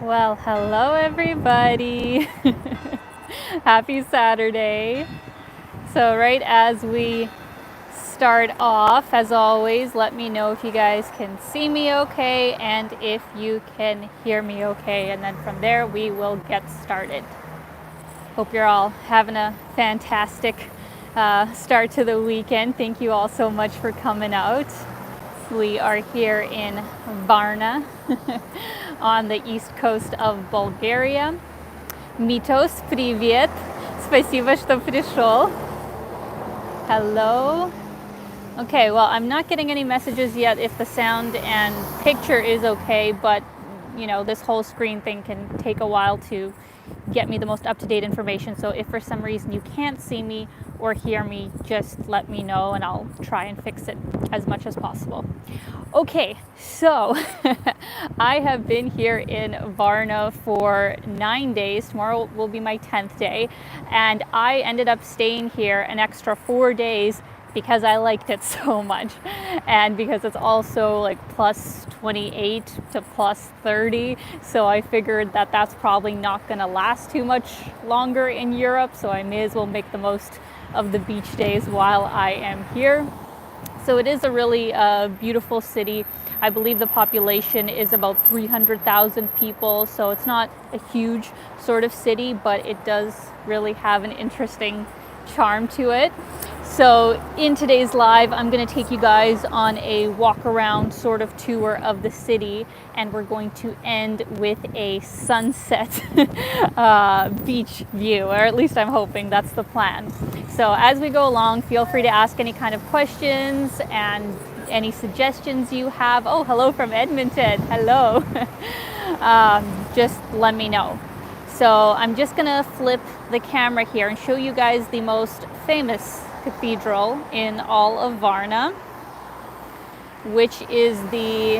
Well, hello everybody. Happy Saturday. So right as we start off, as always, let me know if you guys can see me okay and if you can hear me okay, and then from there we will get started. Hope you're all having a fantastic start to the weekend. Thank you all so much for coming out. We are here in Varna on the east coast of Bulgaria. Mitos, привет! Спасибо, что пришел. Hello. Okay, well, I'm not getting any messages yet if the sound and picture is okay, but you know, this whole screen thing can take a while to get me the most up-to-date information. So if for some reason you can't see me or hear me, just let me know and I'll try and fix it as much as possible. Okay, so I have been here in Varna for 9 days. Tomorrow will be my 10th day, and I ended up staying here an extra 4 days because I liked it so much, and because it's also like plus 28 to plus 30, so I figured that that's probably not going to last too much longer in Europe, so I may as well make the most of the beach days while I am here. So it is a really beautiful city. I believe the population is about 300,000 people, so it's not a huge sort of city, but it does really have an interesting charm to it. So in today's live, I'm going to take you guys on a walk around sort of tour of the city, and we're going to end with a sunset beach view, or at least I'm hoping that's the plan. So as we go along, feel free to ask any kind of questions and any suggestions you have. Oh, hello from Edmonton. Hello. Just let me know. So I'm just gonna flip the camera here and show you guys the most famous cathedral in all of Varna, which is the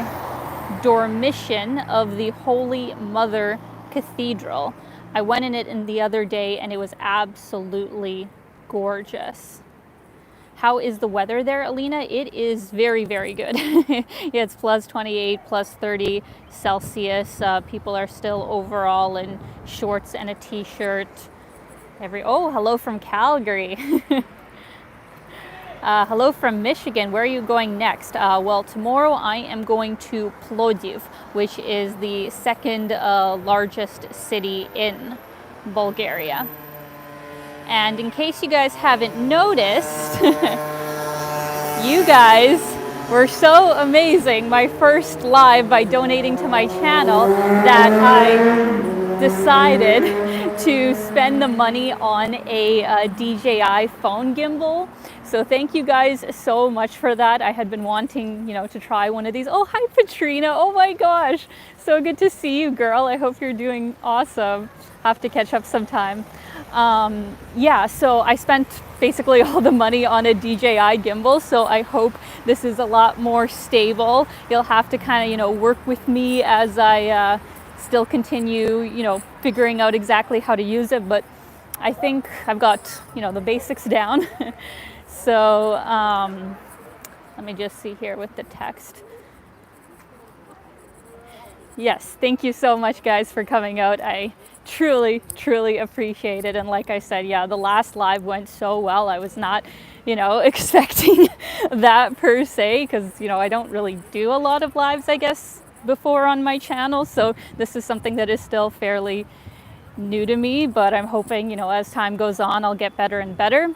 Dormition of the Holy Mother Cathedral. I went in it the other day and it was absolutely gorgeous. How is the weather there, Alina? It is very, very good. Yeah, it's plus 28, plus 30 Celsius. People are still overall in shorts and a t-shirt. Oh, hello from Calgary. Hello from Michigan. Where are you going next? Well, tomorrow I am going to Plovdiv, which is the second largest city in Bulgaria. And in case you guys haven't noticed, you guys were so amazing. My first live by donating to my channel that I decided to spend the money on a DJI phone gimbal. So thank you guys so much for that. I had been wanting, to try one of these. Oh, hi Patrina. Oh my gosh. So good to see you, girl. I hope you're doing awesome. Have to catch up sometime. Yeah, so I spent basically all the money on a DJI gimbal, so I hope this is a lot more stable. You'll have to kind of, work with me as I still continue, figuring out exactly how to use it, but I think I've got, the basics down. So let me just see here with the text. Yes, thank you so much, guys, for coming out. I truly, truly appreciate it. And like I said, yeah, the last live went so well. I was not, expecting that per se, because, I don't really do a lot of lives, I guess, before on my channel. So this is something that is still fairly new to me, but I'm hoping, as time goes on, I'll get better and better.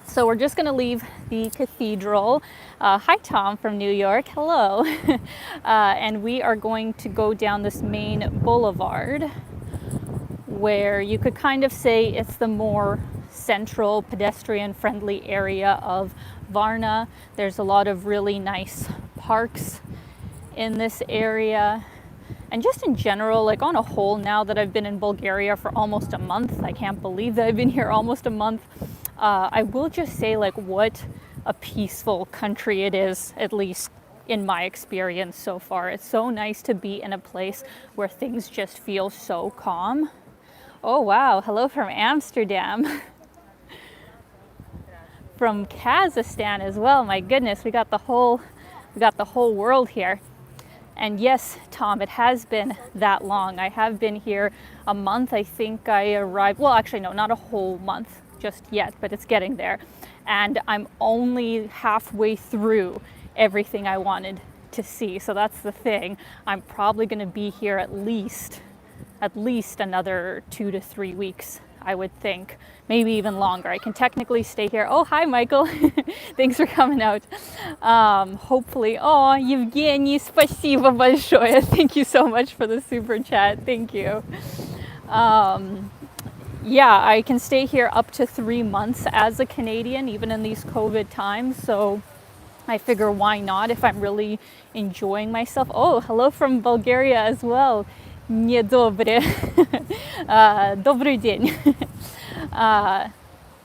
So we're just going to leave the cathedral. Hi, Tom from New York. Hello. And we are going to go down this main boulevard where you could kind of say it's the more central pedestrian-friendly area of Varna. There's a lot of really nice parks in this area. And just in general, like on a whole, now that I've been in Bulgaria for almost a month, I can't believe that I've been here almost a month. I will just say, like, what a peaceful country it is, at least in my experience so far. It's so nice to be in a place where things just feel so calm. Oh, wow. Hello from Amsterdam. From Kazakhstan as well. My goodness, we got the whole world here. And yes, Tom, it has been that long. I have been here a month. I think I arrived, well, actually, no, not a whole month just yet, but it's getting there. And I'm only halfway through everything I wanted to see. So that's the thing. I'm probably going to be here at least another 2 to 3 weeks, I would think. Maybe even longer. I can technically stay here. Oh, hi, Michael. Thanks for coming out. Hopefully. Oh, Evgeny, спасибо большое. Thank you so much for the super chat. Thank you. Yeah, I can stay here up to 3 months as a Canadian, even in these COVID times. So I figure why not if I'm really enjoying myself. Oh, hello from Bulgaria as well. Недобре. Добрый день.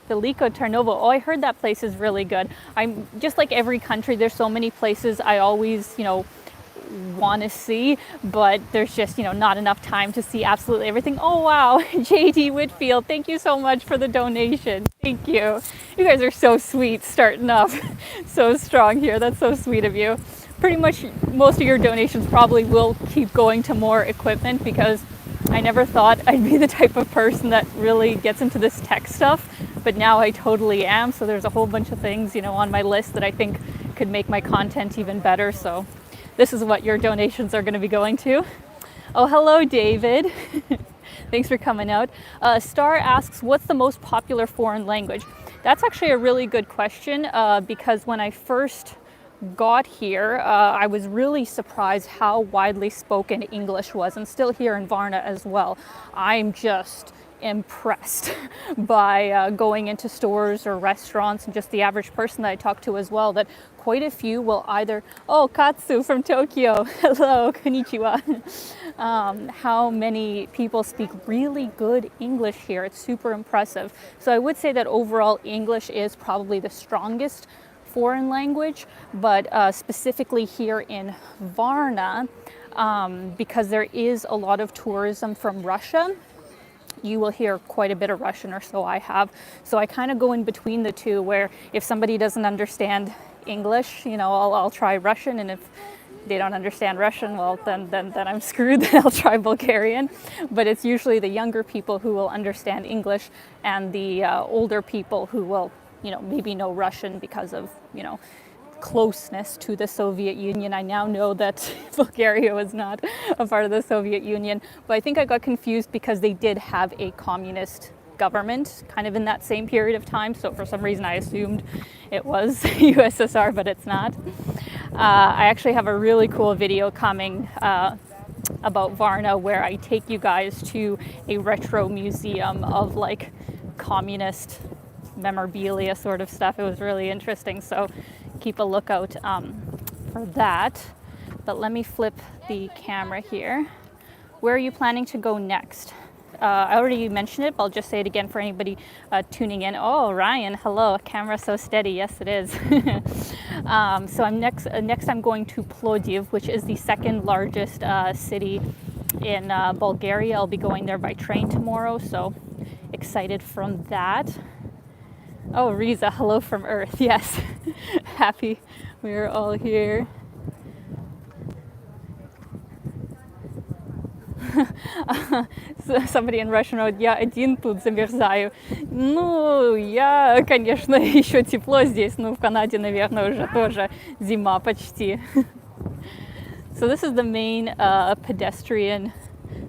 Veliko Tarnovo. Oh, I heard that place is really good. I'm just like every country, there's so many places I always, want to see, but there's just, not enough time to see absolutely everything. Oh, wow. JD Whitfield, thank you so much for the donation. Thank you. You guys are so sweet, starting off so strong here. That's so sweet of you. Pretty much most of your donations probably will keep going to more equipment, because I never thought I'd be the type of person that really gets into this tech stuff, but now I totally am. So there's a whole bunch of things, on my list that I think could make my content even better. So this is what your donations are going to be going to. Oh, hello, David. Thanks for coming out. Star asks, what's the most popular foreign language? That's actually a really good question, because when I first got here, I was really surprised how widely spoken English was, and still here in Varna as well. I'm just impressed by going into stores or restaurants, and just the average person that I talk to as well, that quite a few will either, oh, Katsu from Tokyo, hello, konnichiwa. How many people speak really good English here. It's super impressive. So I would say that overall English is probably the strongest foreign language, but specifically here in Varna, because there is a lot of tourism from Russia, you will hear quite a bit of Russian, or so I have. So I kind of go in between the two, where if somebody doesn't understand English, I'll try Russian, and if they don't understand Russian, well, then I'm screwed. Then I'll try Bulgarian. But it's usually the younger people who will understand English, and the older people who will, maybe know Russian because of, closeness to the Soviet Union. I now know that Bulgaria was not a part of the Soviet Union, but I think I got confused because they did have a communist government kind of in that same period of time. So for some reason I assumed it was USSR, but it's not. I actually have a really cool video coming about Varna, where I take you guys to a retro museum of like communist memorabilia sort of stuff. It was really interesting, so keep a lookout for that. But let me flip the camera here. Where are you planning to go next? I already mentioned it, but I'll just say it again for anybody tuning in. Oh, Ryan, hello. Camera so steady. Yes, it is. So I'm next I'm going to Plovdiv, which is the second largest city in Bulgaria. I'll be going there by train tomorrow, so excited from that. Oh, Riza, hello from Earth. Yes, happy we're all here. Somebody in Russian wrote, я один тут замерзаю. Ну, я, конечно, еще тепло здесь, но в Канаде, наверное, уже тоже зима почти. So this is the main pedestrian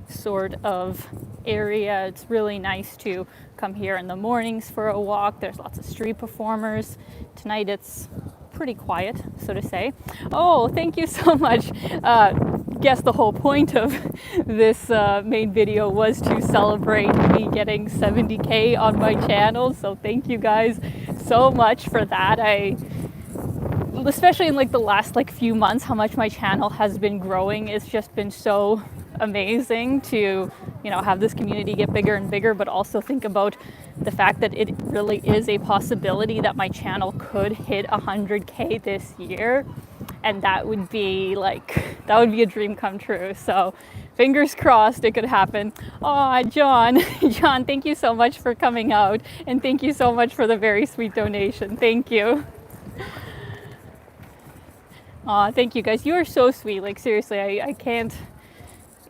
sort of area. It's really nice to come here in the mornings for a walk. There's lots of street performers. Tonight it's pretty quiet, so to say. Oh, thank you so much. Guess the whole point of this main video was to celebrate me getting 70K on my channel. So thank you guys so much for that. Especially in like the last few months, how much my channel has been growing. It's just been so amazing to have this community get bigger and bigger, but also think about the fact that it really is a possibility that my channel could hit 100K this year, and that would be a dream come true. So fingers crossed it could happen. Oh, John, thank you so much for coming out, and thank you so much for the very sweet donation. Thank you. Aw, thank you guys. You are so sweet. Like seriously, I can't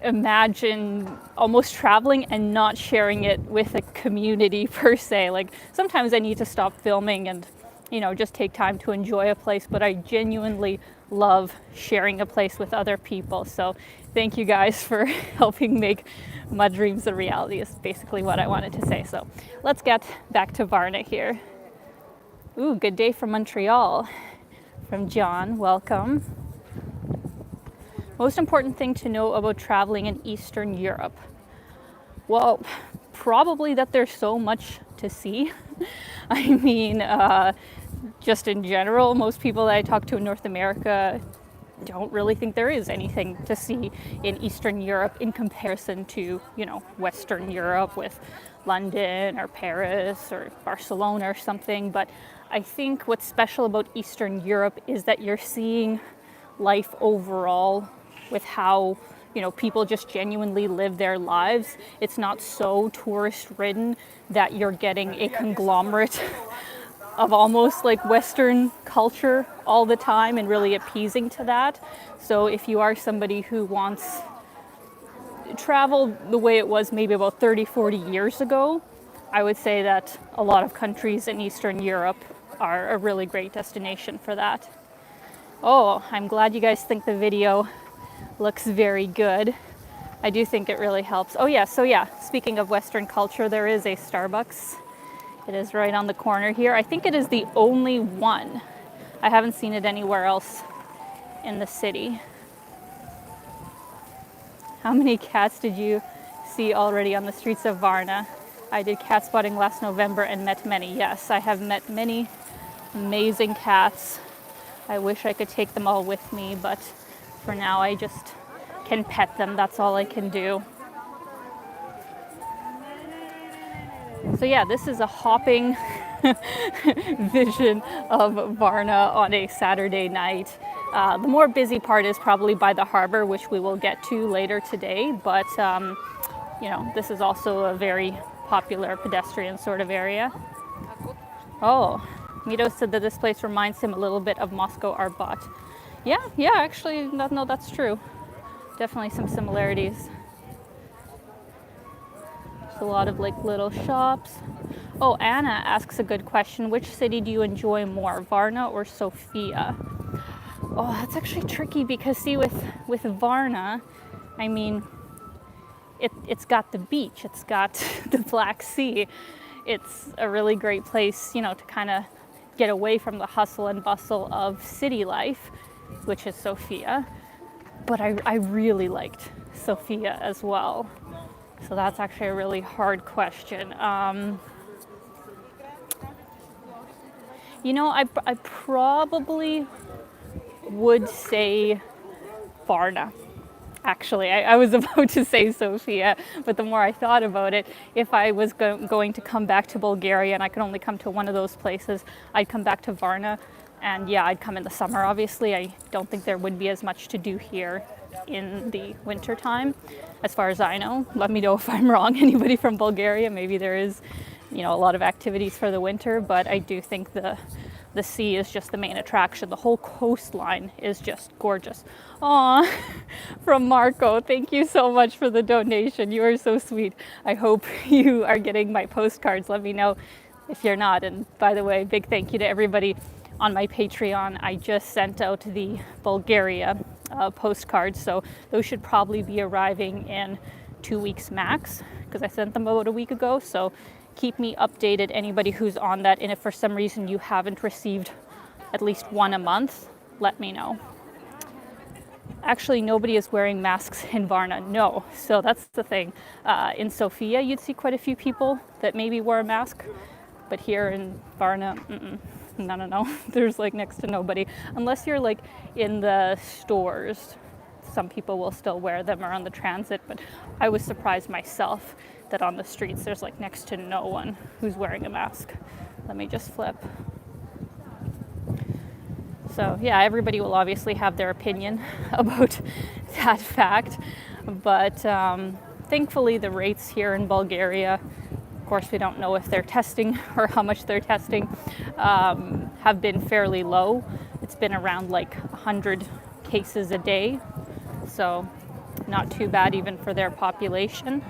imagine almost traveling and not sharing it with a community per se. Like sometimes I need to stop filming and, you know, just take time to enjoy a place, but I genuinely love sharing a place with other people. So thank you guys for helping make my dreams a reality is basically what I wanted to say. So let's get back to Varna here. Ooh, good day from Montreal. From John, welcome. Most important thing to know about traveling in Eastern Europe? Well, probably that there's so much to see. I mean, just in general, most people that I talk to in North America don't really think there is anything to see in Eastern Europe in comparison to, you know, Western Europe with London or Paris or Barcelona or something. But I think what's special about Eastern Europe is that you're seeing life overall with how, you know, people just genuinely live their lives. It's not so tourist ridden that you're getting a conglomerate of almost like Western culture all the time and really appeasing to that. So if you are somebody who wants to travel the way it was maybe about 30, 40 years ago, I would say that a lot of countries in Eastern Europe are a really great destination for that. Oh, I'm glad you guys think the video looks very good. I do think it really helps. Oh yeah, so yeah, speaking of Western culture, there is a Starbucks. It is right on the corner here. I think it is the only one. I haven't seen it anywhere else in the city. How many cats did you see already on the streets of Varna? I did cat spotting last November and met many. Yes, I have met many amazing cats. I wish I could take them all with me, but for now I just can pet them. That's all I can do. So yeah, this is a hopping vision of Varna on a Saturday night. The more busy part is probably by the harbor, which we will get to later today. But, you know, this is also a very popular pedestrian sort of area. Oh, Mito said that this place reminds him a little bit of Moscow Arbat. Yeah, actually, no, that's true. Definitely some similarities. A lot of like little shops. Oh, Anna asks a good question. Which city do you enjoy more, Varna or Sophia? Oh, that's actually tricky because see, with Varna, I mean, it's got the beach, it's got the Black Sea. It's a really great place, you know, to kind of get away from the hustle and bustle of city life, which is Sophia. But I really liked Sophia as well. So that's actually a really hard question. You know, I probably would say Varna. Actually, I was about to say Sophia, but the more I thought about it, if I was going to come back to Bulgaria and I could only come to one of those places, I'd come back to Varna. And yeah, I'd come in the summer, obviously. I don't think there would be as much to do here in the winter time, as far as I know. Let me know if I'm wrong. Anybody from Bulgaria, maybe there is, you know, a lot of activities for the winter, but I do think the sea is just the main attraction. The whole coastline is just gorgeous. Aw, from Marco, thank you so much for the donation. You are so sweet. I hope you are getting my postcards. Let me know if you're not. And by the way, big thank you to everybody on my Patreon. I just sent out the Bulgaria postcards, so those should probably be arriving in 2 weeks max, because I sent them about a week ago. So keep me updated, anybody who's on that, and if for some reason you haven't received at least one a month, let me know. Actually, nobody is wearing masks in Varna. No, so that's the thing. In Sophia, you'd see quite a few people that maybe wear a mask, but here in Varna, no. There's like next to nobody, unless you're like in the stores. Some people will still wear them, or on the transit, but I was surprised myself that on the streets there's like next to no one who's wearing a mask. Let me just flip. So yeah, everybody will obviously have their opinion about that fact, but thankfully the rates here in Bulgaria, of course we don't know if they're testing or how much they're testing, have been fairly low. It's been around like 100 cases a day. So not too bad even for their population.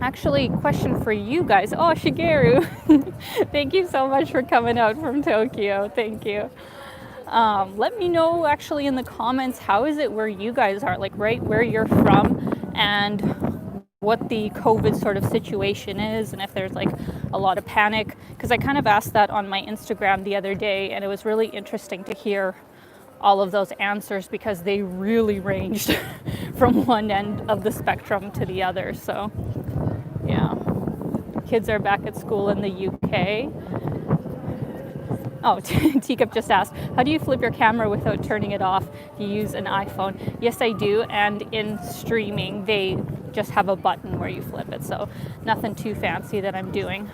Actually, question for you guys. Oh, Shigeru, thank you so much for coming out from Tokyo. Thank you. Let me know actually in the comments, how is it where you guys are, like right where you're from, and what the COVID sort of situation is, and if there's like a lot of panic, because I kind of asked that on my Instagram the other day, and it was really interesting to hear all of those answers because they really ranged from one end of the spectrum to the other. So yeah, kids are back at school in the UK. Oh, Teacup just asked, how do you flip your camera without turning it off? Do you use an iPhone? Yes, I do. And in streaming, they just have a button where you flip it. So nothing too fancy that I'm doing.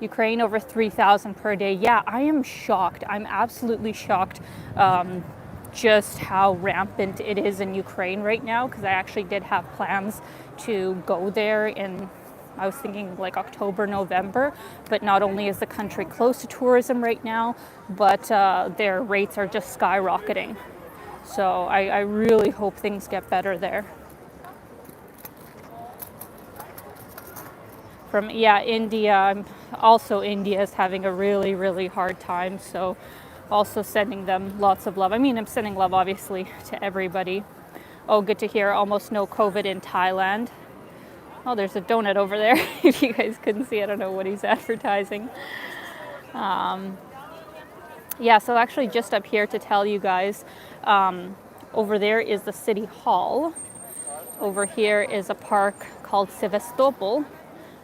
Ukraine over 3,000 per day. Yeah, I am shocked. I'm absolutely shocked just how rampant it is in Ukraine right now, because I actually did have plans to go there in, I was thinking like October, November, but not only is the country closed to tourism right now, but their rates are just skyrocketing. So I really hope things get better there. From, yeah, India, India is having a really, really hard time. So also sending them lots of love. I mean, I'm sending love obviously to everybody. Oh, good to hear. Almost no COVID in Thailand. Oh, there's a donut over there. If you guys couldn't see, I don't know what he's advertising. Yeah, so actually just up here to tell you guys, over there is the city hall. Over here is a park called Sevastopol,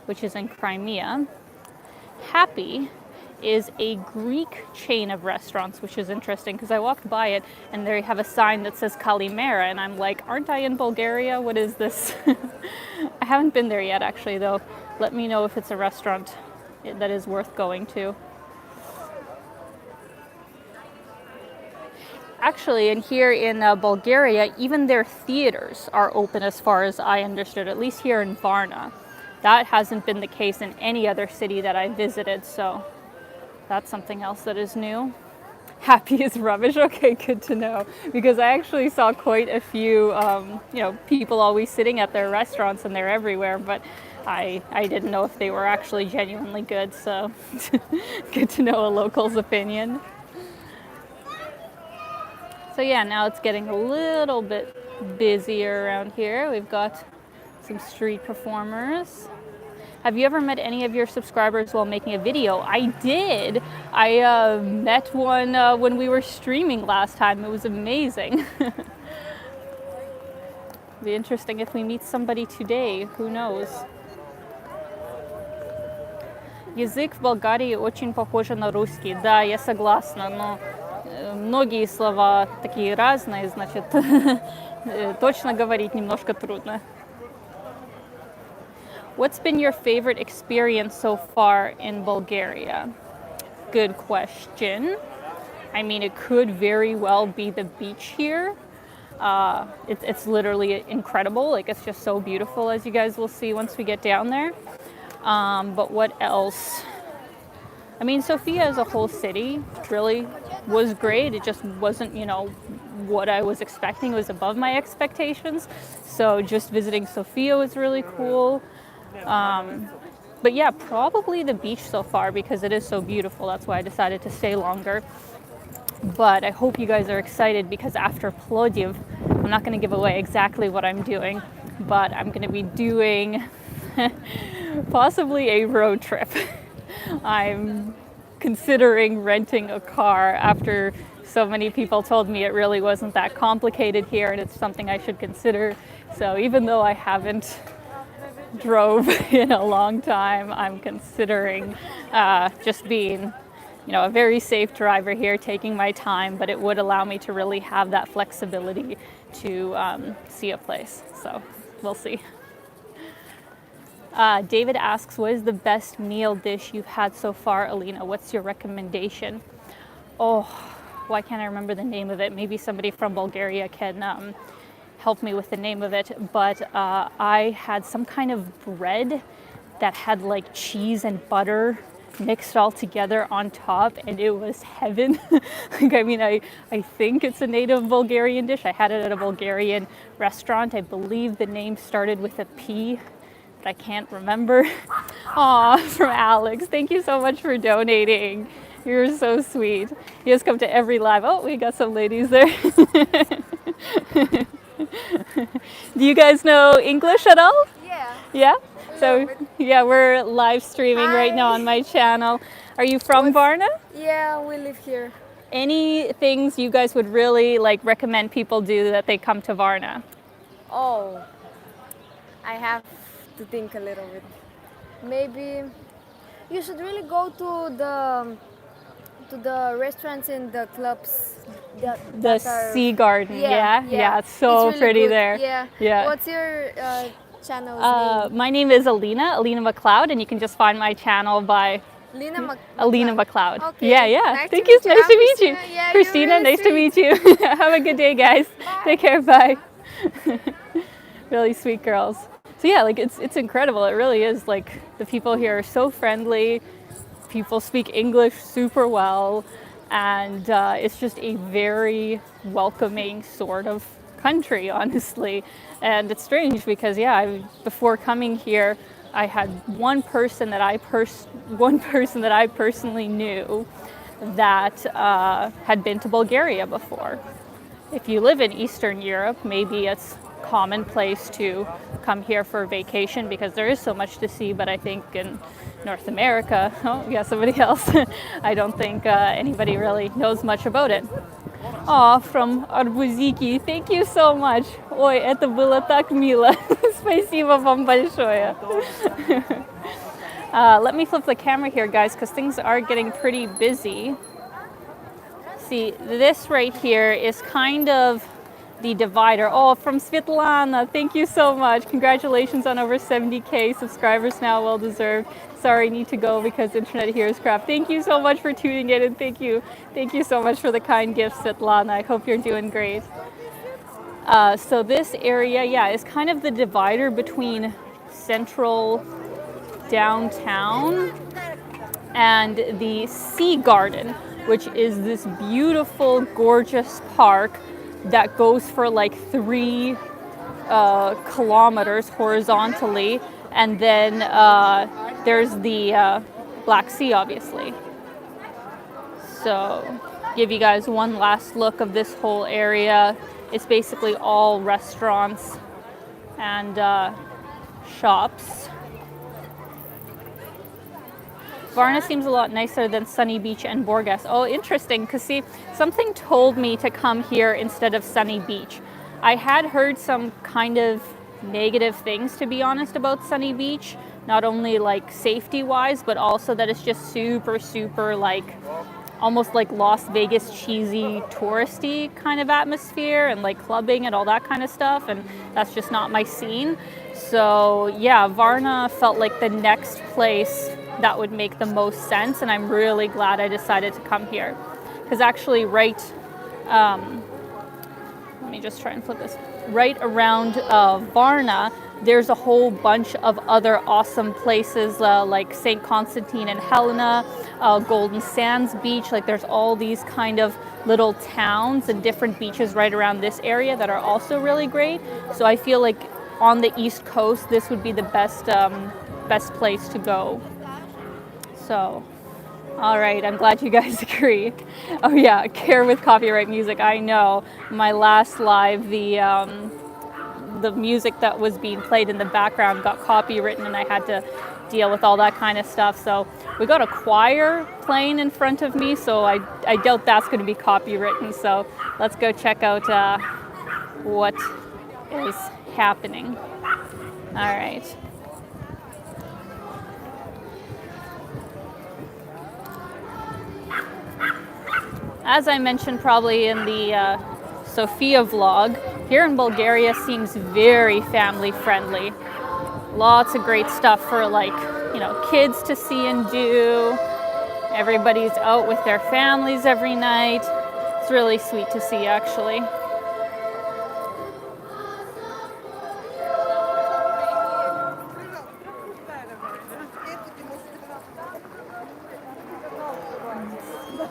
which is in Crimea. Happy is a Greek chain of restaurants, which is interesting because I walked by it and they have a sign that says Kalimera, and I'm like, aren't I in Bulgaria? What is this? I haven't been there yet actually though. Let me know if it's a restaurant that is worth going to. Actually, in here in Bulgaria, even their theaters are open as far as I understood, at least here in Varna. That hasn't been the case in any other city that I visited, so that's something else that is new. Happy is rubbish. Okay, good to know. Because I actually saw quite a few, people always sitting at their restaurants, and they're everywhere, but I didn't know if they were actually genuinely good, so good to know a local's opinion. So yeah, now it's getting a little bit busier around here. We've got some street performers. Have you ever met any of your subscribers while making a video? I did. I met one when we were streaming last time. It was amazing. Be interesting if we meet somebody today. Who knows? Язык в Болгарии очень похож на русский. Да, я согласна, но многие слова такие разные, значит, точно говорить немножко трудно. What's been your favorite experience so far in Bulgaria? Good question. I mean, it could very well be the beach here. It's literally incredible. Like, it's just so beautiful, as you guys will see once we get down there. But what else? I mean, Sophia as a whole city really was great. It just wasn't, what I was expecting. It was above my expectations. So just visiting Sophia was really cool. But yeah, probably the beach so far because it is so beautiful. That's why I decided to stay longer. But I hope you guys are excited because after Plodiv, I'm not going to give away exactly what I'm doing, but I'm going to be doing possibly a road trip. I'm considering renting a car after so many people told me it really wasn't that complicated here and it's something I should consider. So even though I haven't drove in a long time, I'm considering just being, a very safe driver here, taking my time, but it would allow me to really have that flexibility to see a place. So we'll see. David asks, what is the best meal dish you've had so far, Alina? What's your recommendation? Oh, why can't I remember the name of it? Maybe somebody from Bulgaria can help me with the name of it, but I had some kind of bread that had like cheese and butter mixed all together on top, and it was heaven. Like, I mean, I think it's a native Bulgarian dish. I had it at a Bulgarian restaurant. I believe the name started with a P, but I can't remember. Aw, from Alex. Thank you so much for donating. You're so sweet. You just come to every live. Oh, we got some ladies there. Do you guys know English at all? Yeah. Yeah? So, yeah, we're live streaming right now on my channel. Are you from Varna? Yeah, we live here. Any things you guys would really like recommend people do that they come to Varna? Oh, I have to think a little bit. Maybe you should really go to the restaurants and the clubs. The Sea Garden, yeah, it's so really pretty good. there. Yeah. What's your channel's name? My name is Alina McLeod, and you can just find my channel by Alina McLeod. Okay. Yeah. Nice Thank to you. meet you. Nice to meet you. Yeah, Christina, you're really nice to meet you. Have a good day, guys. Bye. Take care. Bye. Really sweet girls. So yeah, like it's incredible. It really is. Like, the people here are so friendly. People speak English super well, and it's just a very welcoming sort of country, honestly. And it's strange because before coming here, I had one person that I personally knew that had been to Bulgaria before. If you live in Eastern Europe, maybe it's commonplace to come here for vacation because there is so much to see, but I think in North America, somebody else, I don't think anybody really knows much about it. From Arbuziki, thank you so much. Ой, это было так мило. Спасибо вам большое. Let me flip the camera here, guys, because things are getting pretty busy. See, this right here is kind of the divider. Oh, from Svetlana, thank you so much. Congratulations on over 70K subscribers now, well deserved. Sorry, need to go because internet here is crap. Thank you so much for tuning in, and thank you so much for the kind gifts, Svetlana. I hope you're doing great. So this area, is kind of the divider between central downtown and the Sea Garden, which is this beautiful, gorgeous park that goes for like 3 kilometers horizontally, and then there's the Black Sea, obviously. So, give you guys one last look of this whole area. It's basically all restaurants and shops. Varna seems a lot nicer than Sunny Beach and Burgas. Oh, interesting, because see, something told me to come here instead of Sunny Beach. I had heard some kind of negative things, to be honest, about Sunny Beach. Not only like safety-wise, but also that it's just super like, almost like Las Vegas cheesy, touristy kind of atmosphere, and like clubbing and all that kind of stuff, and that's just not my scene. So yeah, Varna felt like the next place that would make the most sense, and I'm really glad I decided to come here. Because actually let me just try and flip this. Right around Varna, there's a whole bunch of other awesome places like St. Constantine and Helena, Golden Sands Beach. Like, there's all these kind of little towns and different beaches right around this area that are also really great. So I feel like on the East Coast, this would be the best place to go. So, all right, I'm glad you guys agree. Oh yeah, care with copyright music. I know. My last live, the music that was being played in the background got copywritten, and I had to deal with all that kind of stuff. So we got a choir playing in front of me, so I doubt that's going to be copywritten. So let's go check out what is happening. All right. As I mentioned probably in the Sophia vlog, here in Bulgaria seems very family friendly. Lots of great stuff for kids to see and do. Everybody's out with their families every night. It's really sweet to see, actually.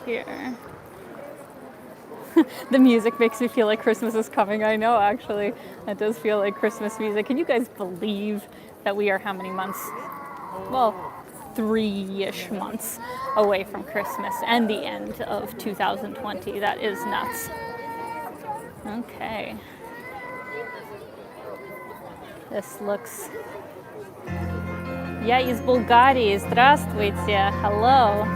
here. The music makes me feel like Christmas is coming. I know, actually. It does feel like Christmas music. Can you guys believe that we are how many months? Well, 3-ish months away from Christmas and the end of 2020. That is nuts. Okay. This looks... Я из Bulgaria. Здравствуйте. Hello.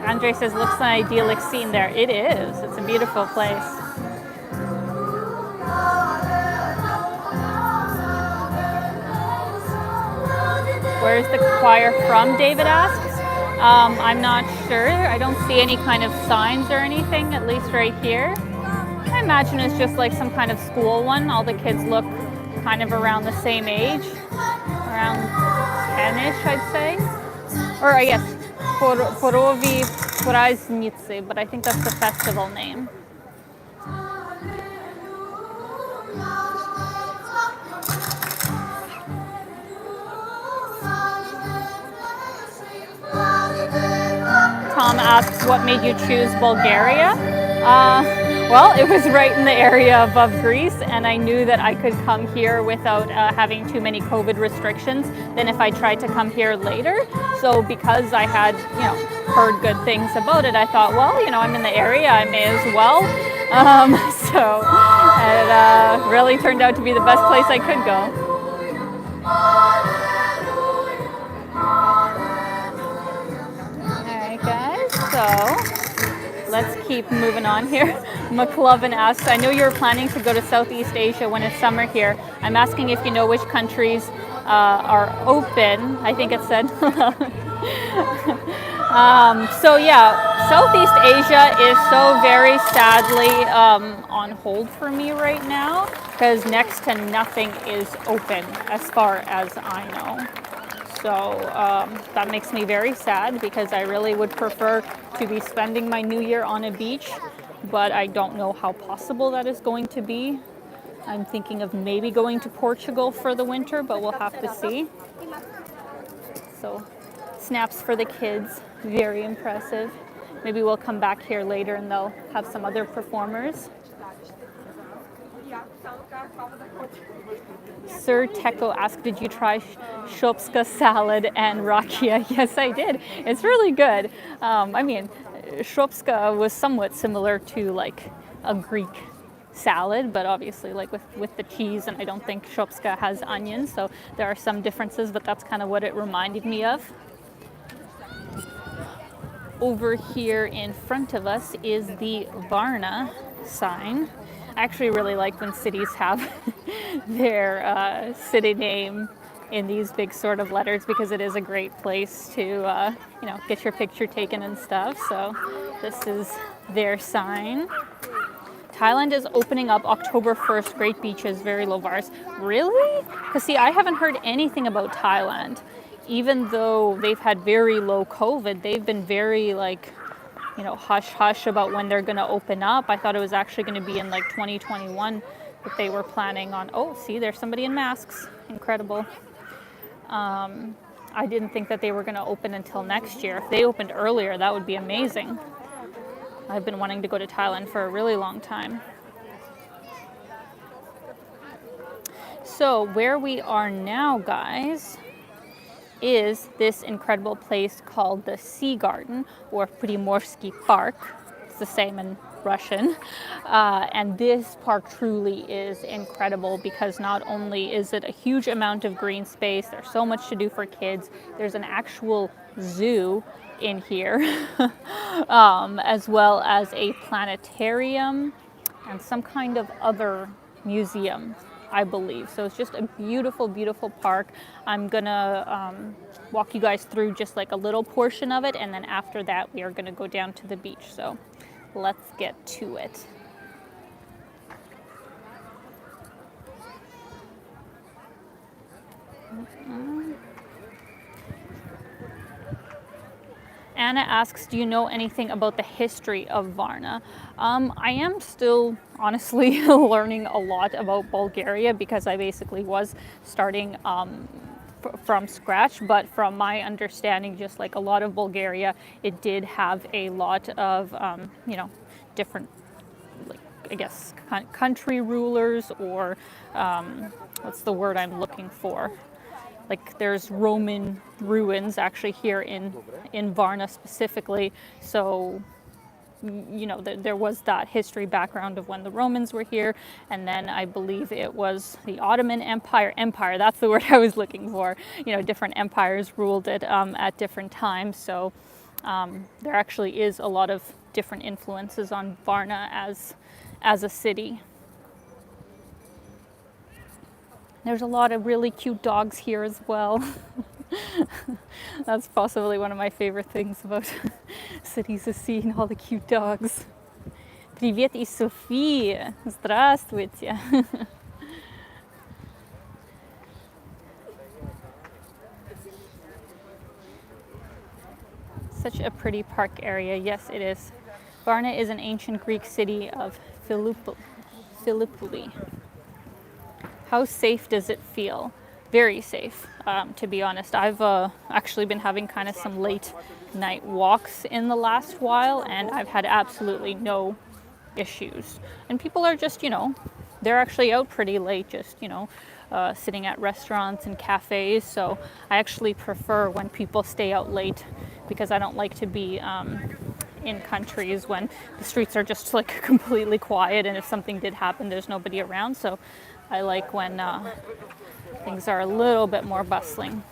Andre says, looks an idyllic scene there. It is. It's a beautiful place. Where's the choir from, David asks. I'm not sure. I don't see any kind of signs or anything, at least right here. I imagine it's just like some kind of school one. All the kids look kind of around the same age. Around 10-ish, I'd say. Or I guess, Porovi Prazniцы, but I think that's the festival name. Tom asks, what made you choose Bulgaria? Well, it was right in the area above Greece, and I knew that I could come here without having too many COVID restrictions than if I tried to come here later. So because I had, heard good things about it, I thought, well, I'm in the area, I may as well. So it really turned out to be the best place I could go. So let's keep moving on here. McLovin asks, I know you're planning to go to Southeast Asia when it's summer here. I'm asking if you know which countries are open. I think it said. So yeah, Southeast Asia is so very sadly on hold for me right now because next to nothing is open as far as I know. So that makes me very sad because I really would prefer to be spending my New Year on a beach, but I don't know how possible that is going to be. I'm thinking of maybe going to Portugal for the winter, but we'll have to see. So snaps for the kids, very impressive. Maybe we'll come back here later and they'll have some other performers. Sir Teko asked, did you try shopska salad and rakia? Yes, I did. It's really good. I mean, shopska was somewhat similar to like a Greek salad, but obviously like with the cheese, and I don't think shopska has onions, so there are some differences, but that's kind of what it reminded me of. Over here in front of us is the Varna sign. I actually really like when cities have their city name in these big sort of letters because it is a great place to, get your picture taken and stuff. So this is their sign. Thailand is opening up October 1st, great beaches, very low bars. Really? Because see, I haven't heard anything about Thailand. Even though they've had very low COVID, they've been very hush-hush about when they're going to open up. I thought it was actually going to be in like 2021 that they were planning on. Oh, see, there's somebody in masks. Incredible. I didn't think that they were going to open until next year. If they opened earlier, that would be amazing. I've been wanting to go to Thailand for a really long time. So where we are now, guys, is this incredible place called the Sea Garden, or Primorsky Park. It's the same in Russian. And this park truly is incredible because not only is it a huge amount of green space, there's so much to do for kids, there's an actual zoo in here, as well as a planetarium and some kind of other museum, I believe. So it's just a beautiful, beautiful park. I'm gonna walk you guys through just like a little portion of it, and then after that we are gonna go down to the beach. So let's get to it. Anna asks, do you know anything about the history of Varna? I am still honestly learning a lot about Bulgaria because I basically was starting from scratch, but from my understanding, just like a lot of Bulgaria, it did have a lot of, you know, different, like, I guess, country rulers, or what's the word I'm looking for? Like, there's Roman ruins actually here in Varna specifically. So, you know, there was that history background of when the Romans were here, and then I believe it was the Ottoman Empire. That's the word I was looking for. You know, different empires ruled it at different times. So there actually is a lot of different influences on Varna as a city. There's a lot of really cute dogs here as well. That's possibly one of my favorite things about cities, is seeing all the cute dogs. Привет из Софии. Здравствуйте. Such a pretty park area. Yes, it is. Varna is an ancient Greek city of Philippi. How safe does it feel? Very safe, to be honest. I've actually been having kind of some late night walks in the last while, and I've had absolutely no issues. And people are just, you know, they're actually out pretty late, just, you know, sitting at restaurants and cafes. So I actually prefer when people stay out late, because I don't like to be in countries when the streets are just like completely quiet, and if something did happen, there's nobody around. So I like when things are a little bit more bustling.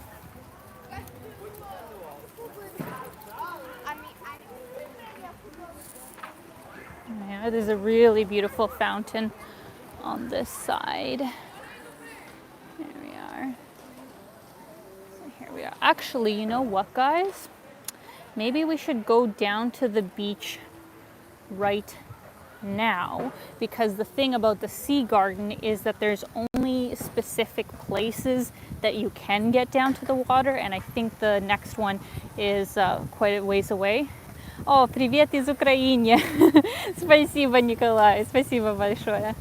Yeah, there's a really beautiful fountain on this side. Here we are. Here we are. Actually, you know what, guys? Maybe we should go down to the beach right now, because the thing about the sea garden is that there's only specific places that you can get down to the water, and I think the next one is quite a ways away. О, привет из Украины. Спасибо, Николай. Спасибо большое.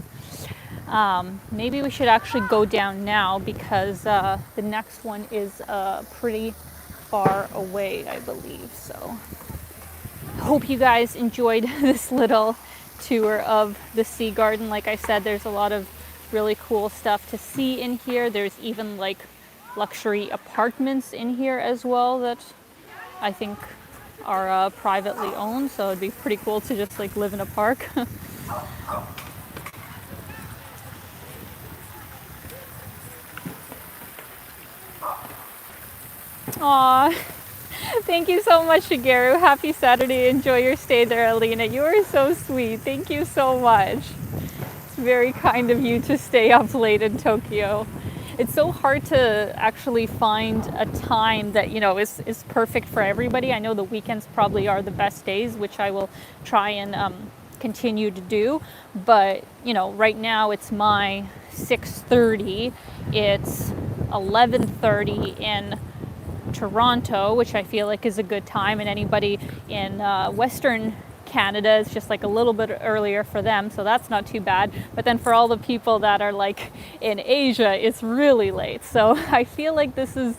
Maybe we should actually go down now, because the next one is pretty far away, I believe. So hope you guys enjoyed this little tour of the sea garden. Like I said, there's a lot of really cool stuff to see in here. There's even like luxury apartments in here as well that I think are privately owned, so it'd be pretty cool to just like live in a park. Aw, thank you so much, Shigeru. Happy Saturday. Enjoy your stay there, Alina. You are so sweet. Thank you so much. It's very kind of you to stay up late in Tokyo. It's so hard to actually find a time that, you know, is perfect for everybody. I know the weekends probably are the best days, which I will try and continue to do. But, you know, right now it's my 6:30. It's 11:30 in Toronto, which I feel like is a good time, and anybody in Western Canada is just like a little bit earlier for them, so that's not too bad. But then for all the people that are like in Asia, it's really late. So I feel like this is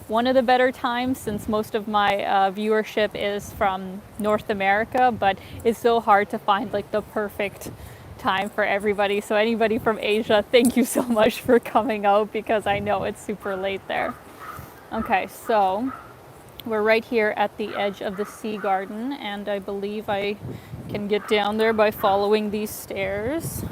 one of the better times, since most of my viewership is from North America, but it's so hard to find like the perfect time for everybody. So anybody from Asia, thank you so much for coming out, because I know it's super late there. Okay, so we're right here at the edge of the sea garden, and I believe I can get down there by following these stairs.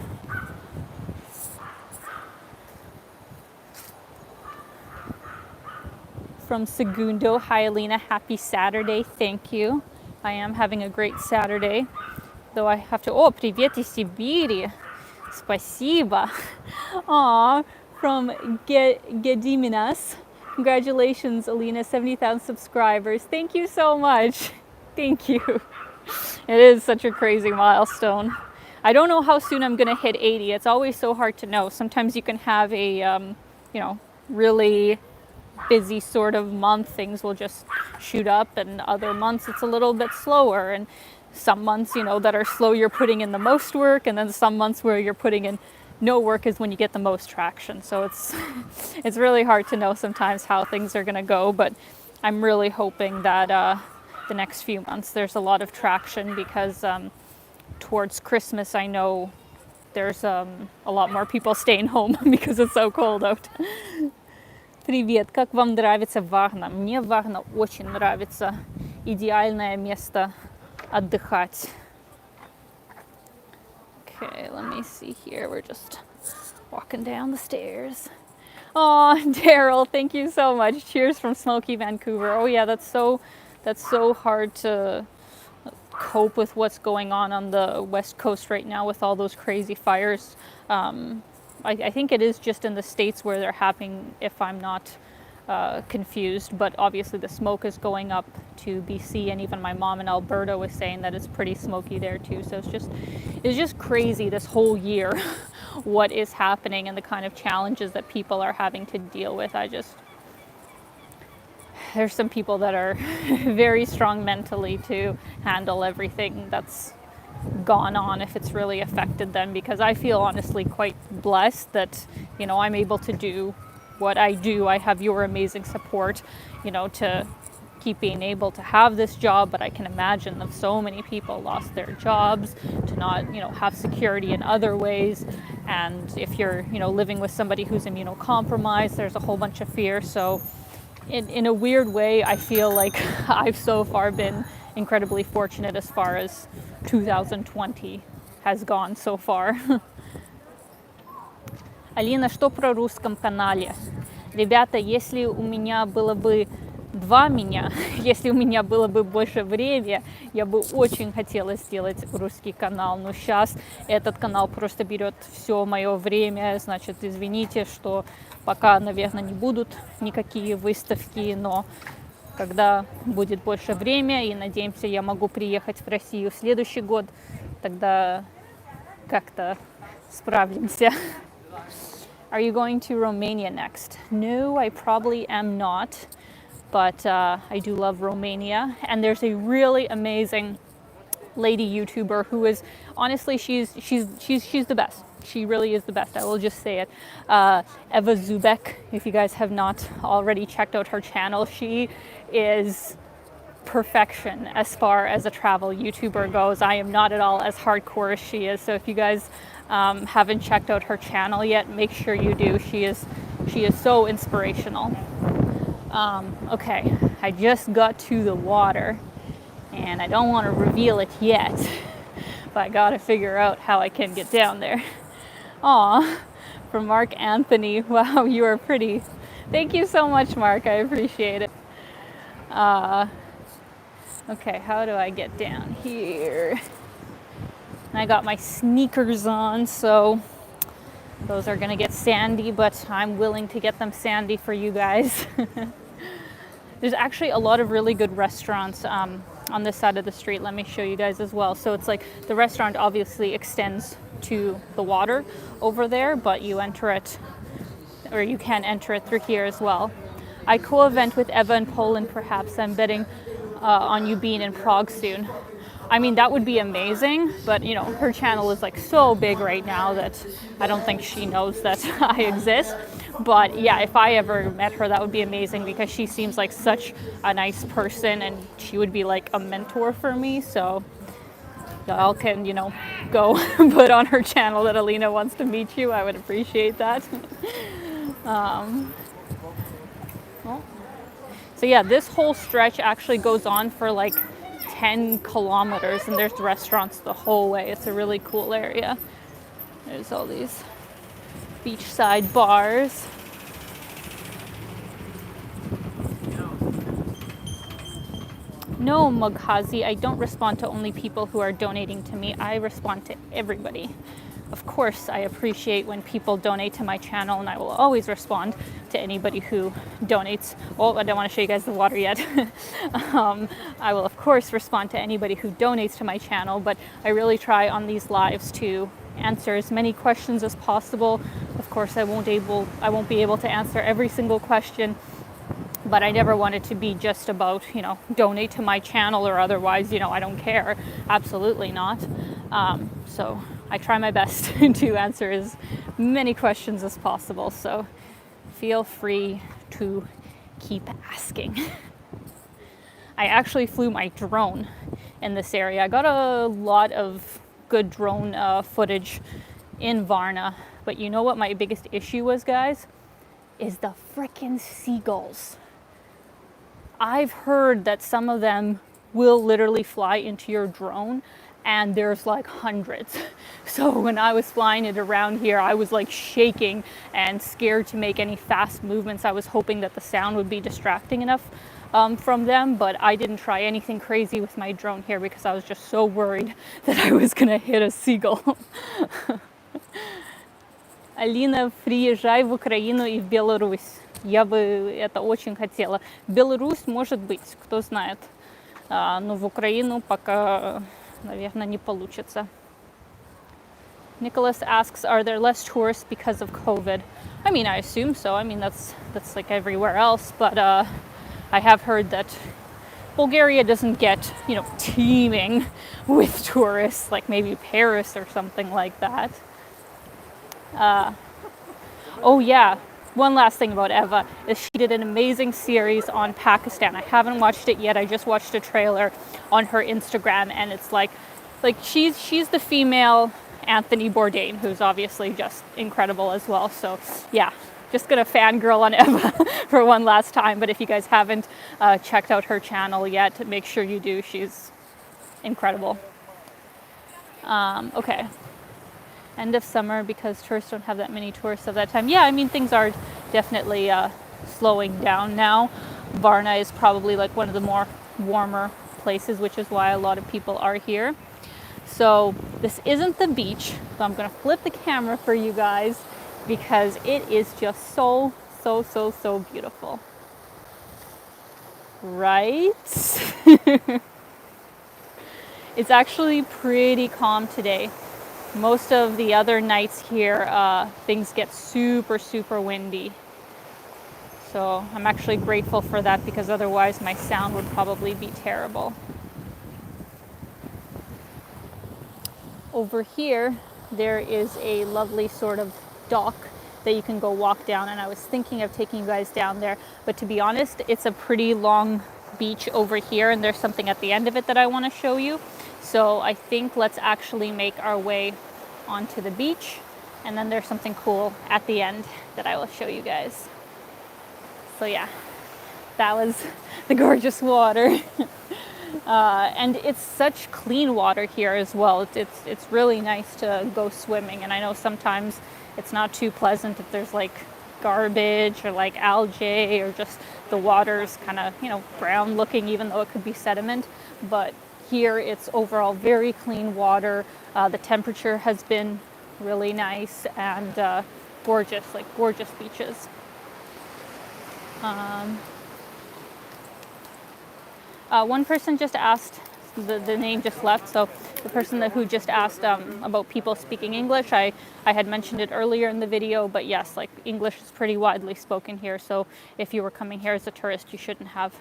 From Segundo, hi Alina, happy Saturday, thank you. I am having a great Saturday, though I have to, привет из Сибири, спасибо. Aw, from Gediminas. Congratulations, Alina, 70,000 subscribers. Thank you so much. Thank you. It is such a crazy milestone. I don't know how soon I'm going to hit 80. It's always so hard to know. Sometimes you can have a, you know, really busy sort of month, things will just shoot up, and other months it's a little bit slower. And some months, that are slow, you're putting in the most work, and then some months where you're putting in no work is when you get the most traction. So it's really hard to know sometimes how things are going to go, but I'm really hoping that the next few months there's a lot of traction, because towards Christmas I know there's a lot more people staying home because it's so cold out. Привет, как вам нравится Варна? Мне Варна очень нравится. Идеальное место отдыхать. Okay, let me see here. We're just walking down the stairs. Oh, Daryl, thank you so much. Cheers from Smoky Vancouver. Oh yeah, that's so hard to cope with what's going on the West Coast right now with all those crazy fires. I think it is just in the States where they're happening, if I'm not confused, but obviously the smoke is going up to BC, and even my mom in Alberta was saying that it's pretty smoky there too. So it's just crazy this whole year what is happening and the kind of challenges that people are having to deal with. There's some people that are very strong mentally to handle everything that's gone on if it's really affected them, because I feel honestly quite blessed that I'm able to do what I do. I have your amazing support to keep being able to have this job, but I can imagine that so many people lost their jobs, to not have security in other ways. And if you're living with somebody who's immunocompromised, there's a whole bunch of fear. So in a weird way, I feel like I've so far been incredibly fortunate as far as 2020 has gone so far. Алина, что про русском канале? Ребята, если у меня было бы если у меня было бы больше времени, я бы очень хотела сделать русский канал. Но сейчас этот канал просто берет все мое время. Значит, извините, что пока, наверное, не будут никакие выставки, но когда будет больше времени, и надеемся, я могу приехать в Россию в следующий год, тогда как-то справимся. Are you going to Romania next? No, I probably am not, but I do love Romania, and there's a really amazing lady YouTuber who is honestly she's the best. She really is the best. I will just say it. Eva Zubek, if you guys have not already checked out her channel, she is perfection as far as a travel YouTuber goes. I am not at all as hardcore as she is. So if you guys haven't checked out her channel yet, make sure you do. She is so inspirational. Okay, I just got to the water, and I don't want to reveal it yet, but I gotta figure out how I can get down there. Aw, from Mark Anthony. Wow, you are pretty. Thank you so much, Mark. I appreciate it. Okay, how do I get down here? I got my sneakers on, so those are gonna get sandy, but I'm willing to get them sandy for you guys. There's actually a lot of really good restaurants on this side of the street. Let me show you guys as well. So it's like the restaurant obviously extends to the water over there, but you enter it, or you can enter it through here as well. I co-event with Eva in Poland, perhaps. I'm betting on you being in Prague soon. I mean, that would be amazing, but her channel is like so big right now that I don't think she knows that I exist. But yeah, if I ever met her, that would be amazing, because she seems like such a nice person, and she would be like a mentor for me. So y'all can, go put on her channel that Alina wants to meet you. I would appreciate that. So yeah, this whole stretch actually goes on for like 10 kilometers, and there's restaurants the whole way. It's a really cool area. There's all these beachside bars. No, Mughazi, I don't respond to only people who are donating to me. I respond to everybody. Of course, I appreciate when people donate to my channel, and I will always respond to anybody who donates. Oh, I don't want to show you guys the water yet. I will, of course, respond to anybody who donates to my channel, but I really try on these lives to answer as many questions as possible. Of course, I won't be able to answer every single question, but I never want it to be just about, you know, donate to my channel or otherwise, you know, I don't care. Absolutely not. So I try my best to answer as many questions as possible. So feel free to keep asking. I actually flew my drone in this area. I got a lot of good drone footage in Varna, but you know what my biggest issue was, guys? Is the frickin' seagulls. I've heard that some of them will literally fly into your drone, and there's like hundreds. So when I was flying it around here, I was like shaking and scared to make any fast movements. I was hoping that the sound would be distracting enough from them, but I didn't try anything crazy with my drone here because I was just so worried that I was gonna hit a seagull. Алина, приезжай в Украину и в Беларусь. Я бы это очень хотела. Беларусь, может быть, кто знает. Но в Украину пока, наверное, не получится. Nicholas asks, are there less tourists because of COVID? I mean, I assume so. I mean, that's like everywhere else. But I have heard that Bulgaria doesn't get, you know, teeming with tourists, like maybe Paris or something like that. Oh yeah, one last thing about Eva is she did an amazing series on Pakistan. I haven't watched it yet. I just watched a trailer on her Instagram, and it's like she's the female Anthony Bourdain, who's obviously just incredible as well. So yeah, just gonna fangirl on Eva for one last time. But if you guys haven't checked out her channel yet, make sure you do. She's incredible. Okay. End of summer because tourists don't have that many tourists at that time. Yeah, I mean, things are definitely slowing down now. Varna is probably like one of the more warmer places, which is why a lot of people are here. So this isn't the beach, so I'm gonna flip the camera for you guys because it is just so beautiful. Right? It's actually pretty calm today. Most of the other nights here, things get super windy. So I'm actually grateful for that because otherwise my sound would probably be terrible. Over here, there is a lovely sort of dock that you can go walk down, and I was thinking of taking you guys down there, but to be honest, it's a pretty long beach over here, and there's something at the end of it that I want to show you. So I think let's actually make our way onto the beach, and then there's something cool at the end that I will show you guys. So yeah, that was the gorgeous water. And it's such clean water here as well. It's really nice to go swimming, and I know sometimes it's not too pleasant if there's like garbage or like algae or just the water's kind of, you know, brown looking even though it could be sediment. But here it's overall very clean water. The temperature has been really nice and gorgeous, like gorgeous beaches. One person just asked, the name just left, so the person who just asked about people speaking English, I had mentioned it earlier in the video, but yes, like English is pretty widely spoken here, so if you were coming here as a tourist, you shouldn't have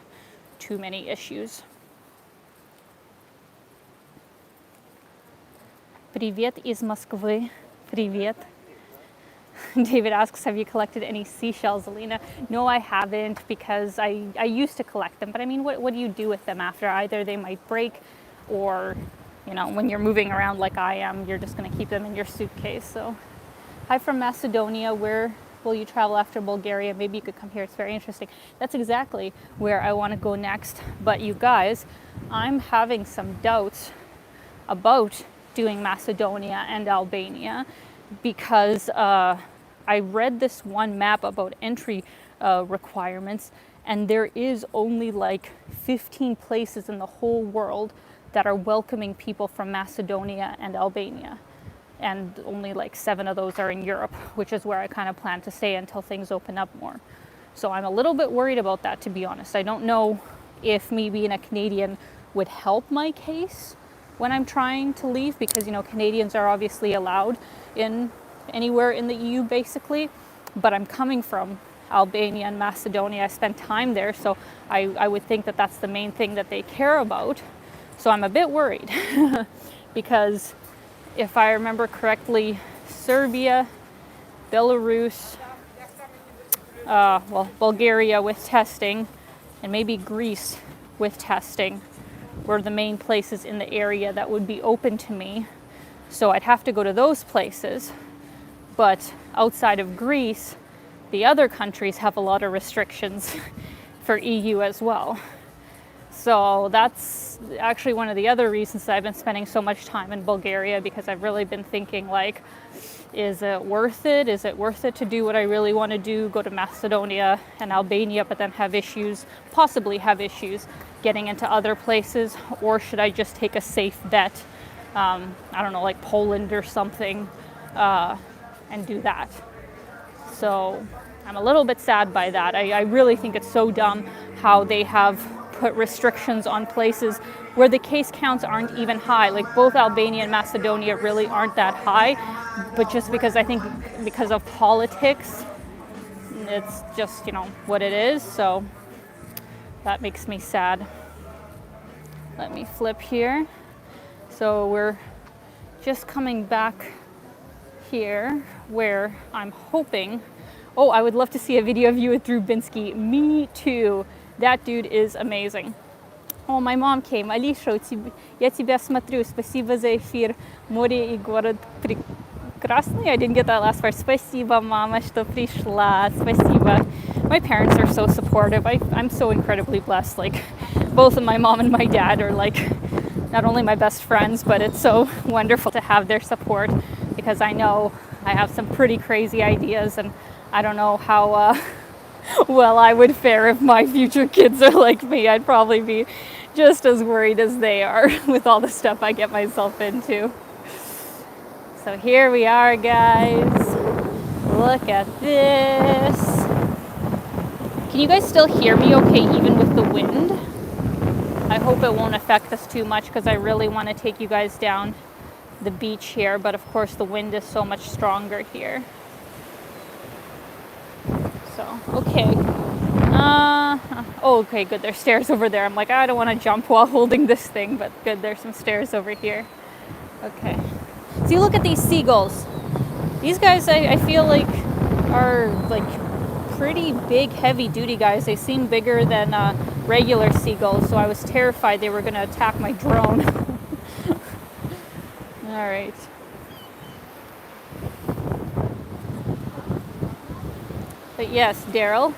too many issues. Привет из Москвы. Привет. David asks, have you collected any seashells, Alina? No, I haven't, because I used to collect them. But I mean, what do you do with them after? Either they might break, or, you know, when you're moving around like I am, you're just going to keep them in your suitcase. So, hi from Macedonia. Where will you travel after Bulgaria? Maybe you could come here. It's very interesting. That's exactly where I want to go next. But you guys, I'm having some doubts about doing Macedonia and Albania, because I read this one map about entry requirements, and there is only like 15 places in the whole world that are welcoming people from Macedonia and Albania, and only like 7 of those are in Europe, which is where I kind of plan to stay until things open up more. So I'm a little bit worried about that, to be honest. I don't know if me being a Canadian would help my case when I'm trying to leave, because, you know, Canadians are obviously allowed in anywhere in the EU basically, but I'm coming from Albania and Macedonia. I spent time there, so I would think that that's the main thing that they care about. So I'm a bit worried because if I remember correctly, Serbia, Belarus, Bulgaria with testing, and maybe Greece with testing were the main places in the area that would be open to me. So I'd have to go to those places. But outside of Greece, the other countries have a lot of restrictions for EU as well. So that's actually one of the other reasons that I've been spending so much time in Bulgaria, because I've really been thinking, like, is it worth it? Is it worth it to do what I really want to do, go to Macedonia and Albania, but then have issues, possibly have issues getting into other places? Or should I just take a safe bet, I don't know, like Poland or something, and do that? So I'm a little bit sad by that. I really think it's so dumb how they have put restrictions on places where the case counts aren't even high. Like both Albania and Macedonia really aren't that high, but just because I think because of politics, it's just, you know, what it is. So that makes me sad. Let me flip here. So we're just coming back here where I'm hoping, oh, I would love to see a video of you with Drew Binsky. Me too. That dude is amazing. Oh, my mom came. Алиша, я тебя смотрю. Спасибо за эфир. Море и город прекрасный. I didn't get that last part. Спасибо, мама, что пришла. Спасибо. My parents are so supportive. I'm so incredibly blessed. Like, both of my mom and my dad are like not only my best friends, but it's so wonderful to have their support, because I know I have some pretty crazy ideas, and I don't know how well I would fare if my future kids are like me. I'd probably be just as worried as they are with all the stuff I get myself into. So here we are, guys. Look at this. Can you guys still hear me okay, even with the wind? I hope it won't affect us too much, because I really want to take you guys down the beach here, but of course the wind is so much stronger here. So, okay. Okay, good. There's stairs over there. I'm like, I don't want to jump while holding this thing, but good. There's some stairs over here. Okay. See, look at these seagulls. These guys, I feel like, are like pretty big, heavy-duty guys. They seem bigger than regular seagulls, so I was terrified they were going to attack my drone. All right. But yes, Daryl.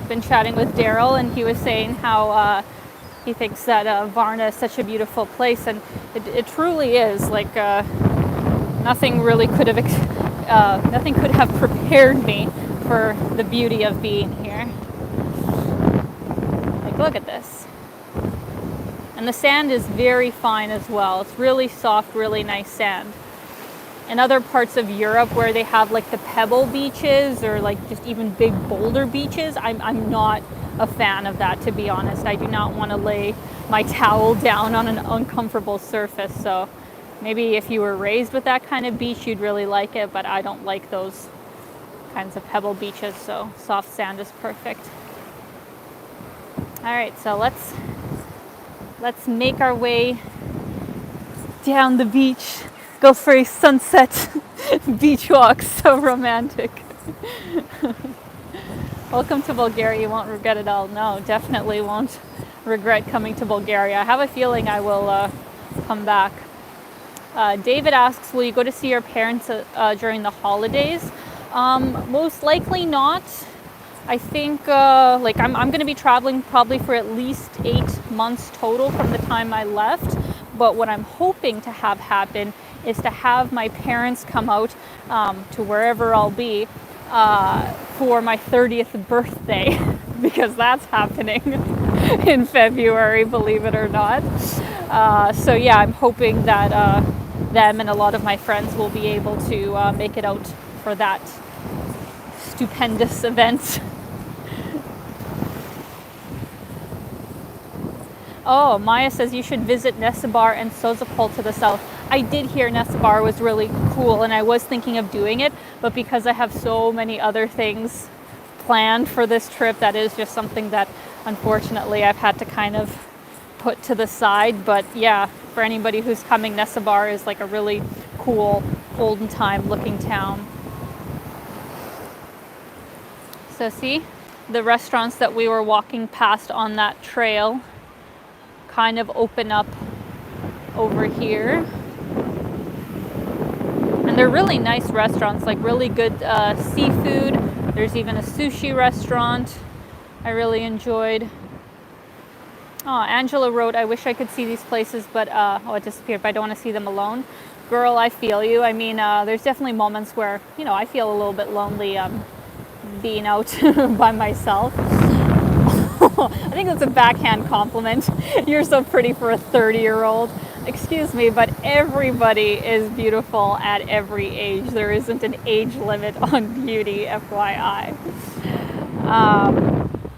Been chatting with Daryl, and he was saying how he thinks that Varna is such a beautiful place, and it truly is. Like nothing really could have nothing could have prepared me for the beauty of being here. Like, look at this. And the sand is very fine as well. It's really soft, really nice sand. In other parts of Europe where they have like the pebble beaches or like just even big boulder beaches, I'm not a fan of that, to be honest. I do not want to lay my towel down on an uncomfortable surface. So maybe if you were raised with that kind of beach, you'd really like it, but I don't like those kinds of pebble beaches, so soft sand is perfect. All right, so let's make our way down the beach. Go for a sunset beach walk. So romantic. Welcome to Bulgaria. You won't regret it all. No, definitely won't regret coming to Bulgaria. I have a feeling I will come back. David asks, will you go to see your parents during the holidays? Most likely not. I think like I'm going to be traveling probably for at least 8 months total from the time I left. But what I'm hoping to have happen is to have my parents come out to wherever I'll be for my 30th birthday, because that's happening in February, believe it or not. So yeah, I'm hoping that them and a lot of my friends will be able to make it out for that stupendous event. Oh, Maya says you should visit Nesebar and Sozopol to the south. I did hear Nesebar was really cool, and I was thinking of doing it, but because I have so many other things planned for this trip. That is just something that unfortunately I've had to kind of put to the side. But yeah, for anybody who's coming, Nesebar is like a really cool olden time looking town. So see, the restaurants that we were walking past on that trail kind of open up over here. And they're really nice restaurants, like really good seafood. There's even a sushi restaurant I really enjoyed. Oh, Angela wrote, I wish I could see these places, but it disappeared, but I don't want to see them alone. Girl, I feel you. I mean, there's definitely moments where, you know, I feel a little bit lonely being out by myself. I think that's a backhand compliment. You're so pretty for a 30-year-old. Excuse me, but everybody is beautiful at every age. There isn't an age limit on beauty, FYI.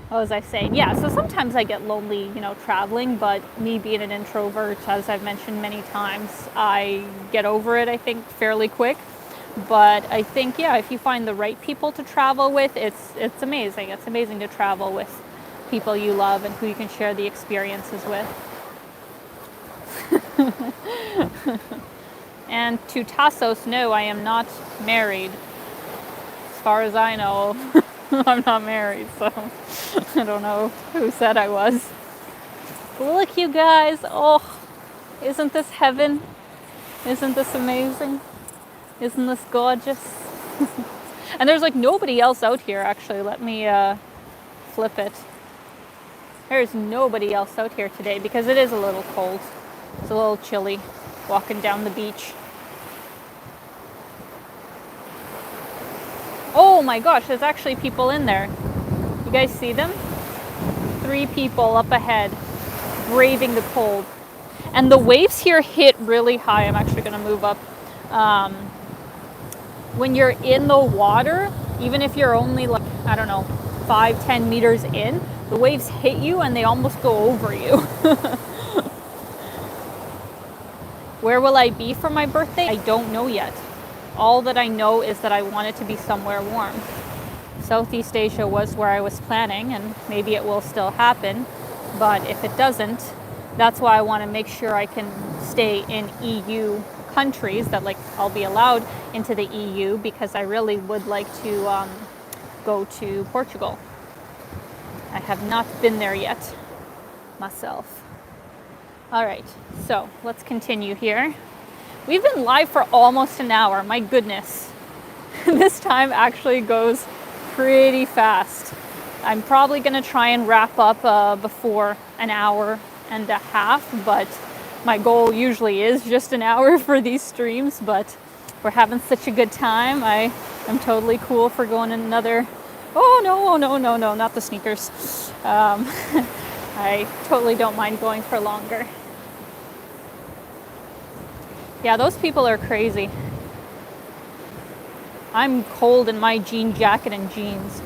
What was I saying? Yeah, so sometimes I get lonely, you know, traveling, but me being an introvert, as I've mentioned many times, I get over it, I think, fairly quick. But I think, yeah, if you find the right people to travel with, it's amazing. It's amazing to travel with people you love and who you can share the experiences with. And to Tassos, no, I am not married. As far as I know, I'm not married, so I don't know who said I was. Look, you guys. Oh, isn't this heaven? Isn't this amazing? Isn't this gorgeous? And there's like nobody else out here, actually. Let me flip it. There's nobody else out here today because it is a little cold. It's a little chilly walking down the beach. Oh my gosh, there's actually people in there. You guys see them? 3 people up ahead, braving the cold. And the waves here hit really high. I'm actually going to move up. When you're in the water, even if you're only like, I don't know, 5-10 meters in, the waves hit you and they almost go over you. Where will I be for my birthday? I don't know yet. All that I know is that I want it to be somewhere warm. Southeast Asia was where I was planning, and maybe it will still happen. But if it doesn't, that's why I want to make sure I can stay in EU countries, that like I'll be allowed into the EU, because I really would like to go to Portugal. I have not been there yet myself. All right, so let's continue here. We've been live for almost an hour. My goodness. This time actually goes pretty fast. I'm probably going to try and wrap up before an hour and a half, but my goal usually is just an hour for these streams, but we're having such a good time. I am totally cool for going another... Oh, no, not the sneakers. I totally don't mind going for longer. Yeah, those people are crazy. I'm cold in my jean jacket and jeans.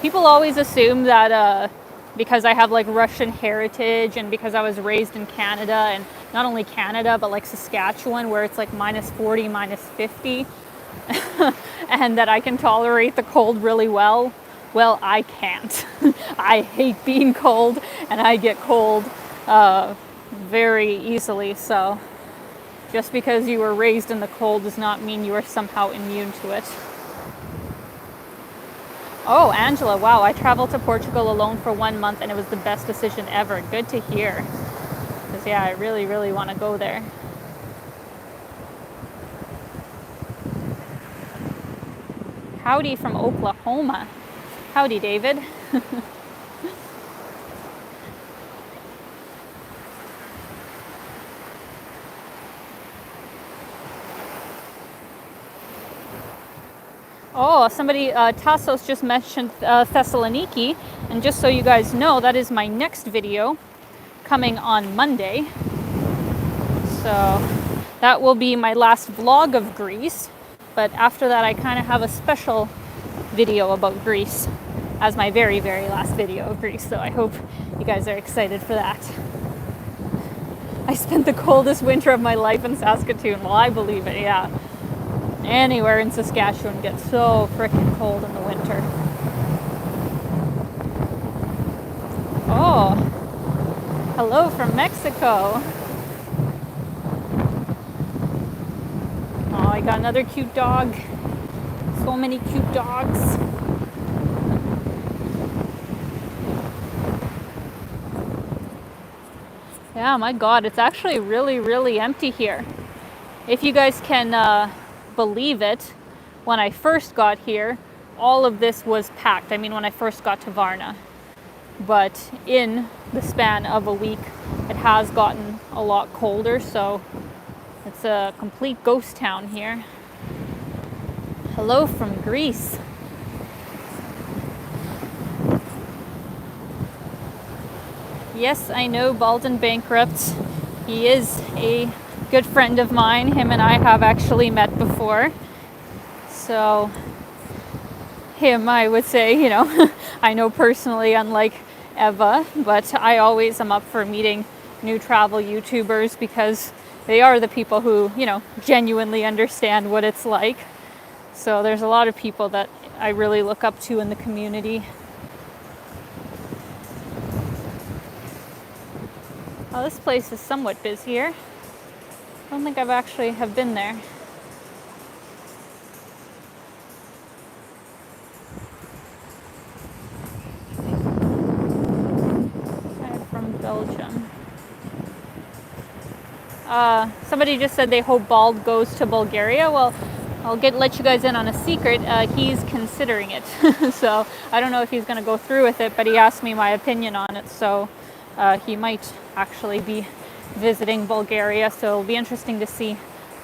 People always assume that because I have like Russian heritage and because I was raised in Canada, and not only Canada, but like Saskatchewan, where it's like -40, -50, and that I can tolerate the cold really well. Well, I can't. I hate being cold, and I get cold very easily. So just because you were raised in the cold does not mean you are somehow immune to it. Oh, Angela, wow, I traveled to Portugal alone for 1 month and it was the best decision ever. Good to hear. Because yeah, I really, really want to go there. Howdy from Oklahoma. Howdy, David. Oh, somebody, Tassos just mentioned Thessaloniki, and just so you guys know, that is my next video coming on Monday. So that will be my last vlog of Greece, but after that I kind of have a special video about Greece as my very, very last video of Greece, so I hope you guys are excited for that. I spent the coldest winter of my life in Saskatoon. Well, I believe it, yeah. Anywhere in Saskatchewan gets so frickin' cold in the winter. Oh, hello from Mexico. Oh, I got another cute dog. So many cute dogs. Yeah, my God, it's actually really, really empty here. If you guys can believe it, when I first got here, all of this was packed. I mean, when I first got to Varna. But in the span of a week, it has gotten a lot colder, so it's a complete ghost town here. Hello from Greece. Yes, I know Baldwin Bankrupt. He is a good friend of mine. Him and I have actually met before. So him, I would say, you know, I know personally, unlike Eva, but I always am up for meeting new travel YouTubers because they are the people who, you know, genuinely understand what it's like. So there's a lot of people that I really look up to in the community. Oh, this place is somewhat busier. I don't think I've actually have been there. I'm from Belgium. Somebody just said they hope Bald goes to Bulgaria. Well, I'll let you guys in on a secret. He's considering it. So I don't know if he's going to go through with it, but he asked me my opinion on it. So he might actually be visiting Bulgaria. So it'll be interesting to see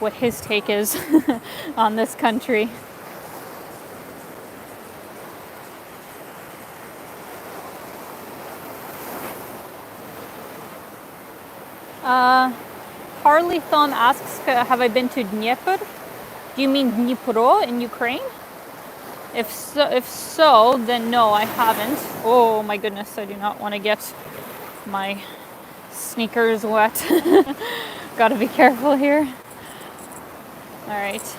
what his take is on this country. Harley Thom asks, have I been to Dnieper? Do you mean Dnipro in Ukraine? If so, then no, I haven't. Oh my goodness, I do not want to get my sneakers wet. Gotta be careful here. All right.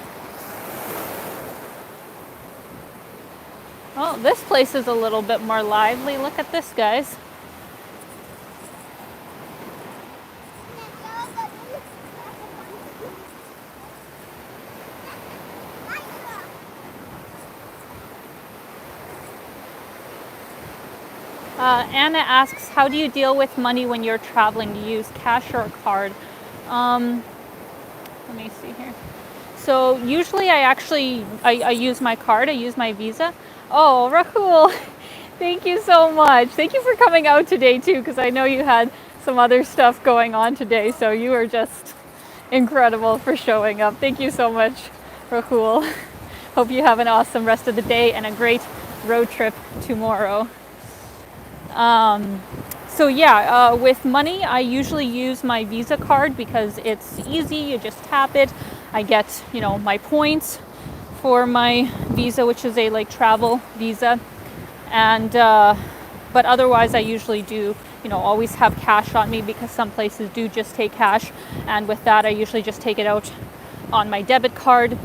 Oh, this place is a little bit more lively. Look at this, guys. Anna asks, how do you deal with money when you're traveling? Do you use cash or a card? Let me see here. So usually I use my card. I use my Visa. Oh, Rahul, thank you so much. Thank you for coming out today too, because I know you had some other stuff going on today. So you are just incredible for showing up. Thank you so much, Rahul. Hope you have an awesome rest of the day and a great road trip tomorrow. So yeah, with money, I usually use my Visa card because it's easy. You just tap it. I get, you know, my points for my Visa, which is a like travel Visa. And, but otherwise I usually do, you know, always have cash on me because some places do just take cash. And with that, I usually just take it out on my debit card.